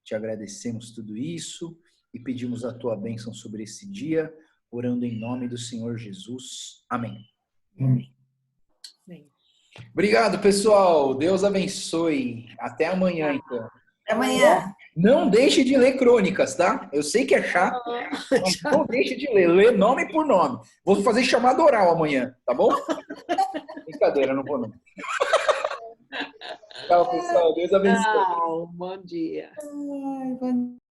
[SPEAKER 1] Te agradecemos tudo isso e pedimos a Tua bênção sobre esse dia, orando em nome do Senhor Jesus. Amém.
[SPEAKER 4] Amém.
[SPEAKER 1] Obrigado, pessoal. Deus abençoe. Até amanhã, então.
[SPEAKER 2] Até amanhã.
[SPEAKER 1] Não deixe de ler crônicas, tá? Eu sei que é chato, mas não deixe de ler. Lê nome por nome. Vou fazer chamada oral amanhã, tá bom? Brincadeira, não vou não. Tchau, pessoal. Deus abençoe.
[SPEAKER 4] Tchau, bom dia.
[SPEAKER 2] Ai, bom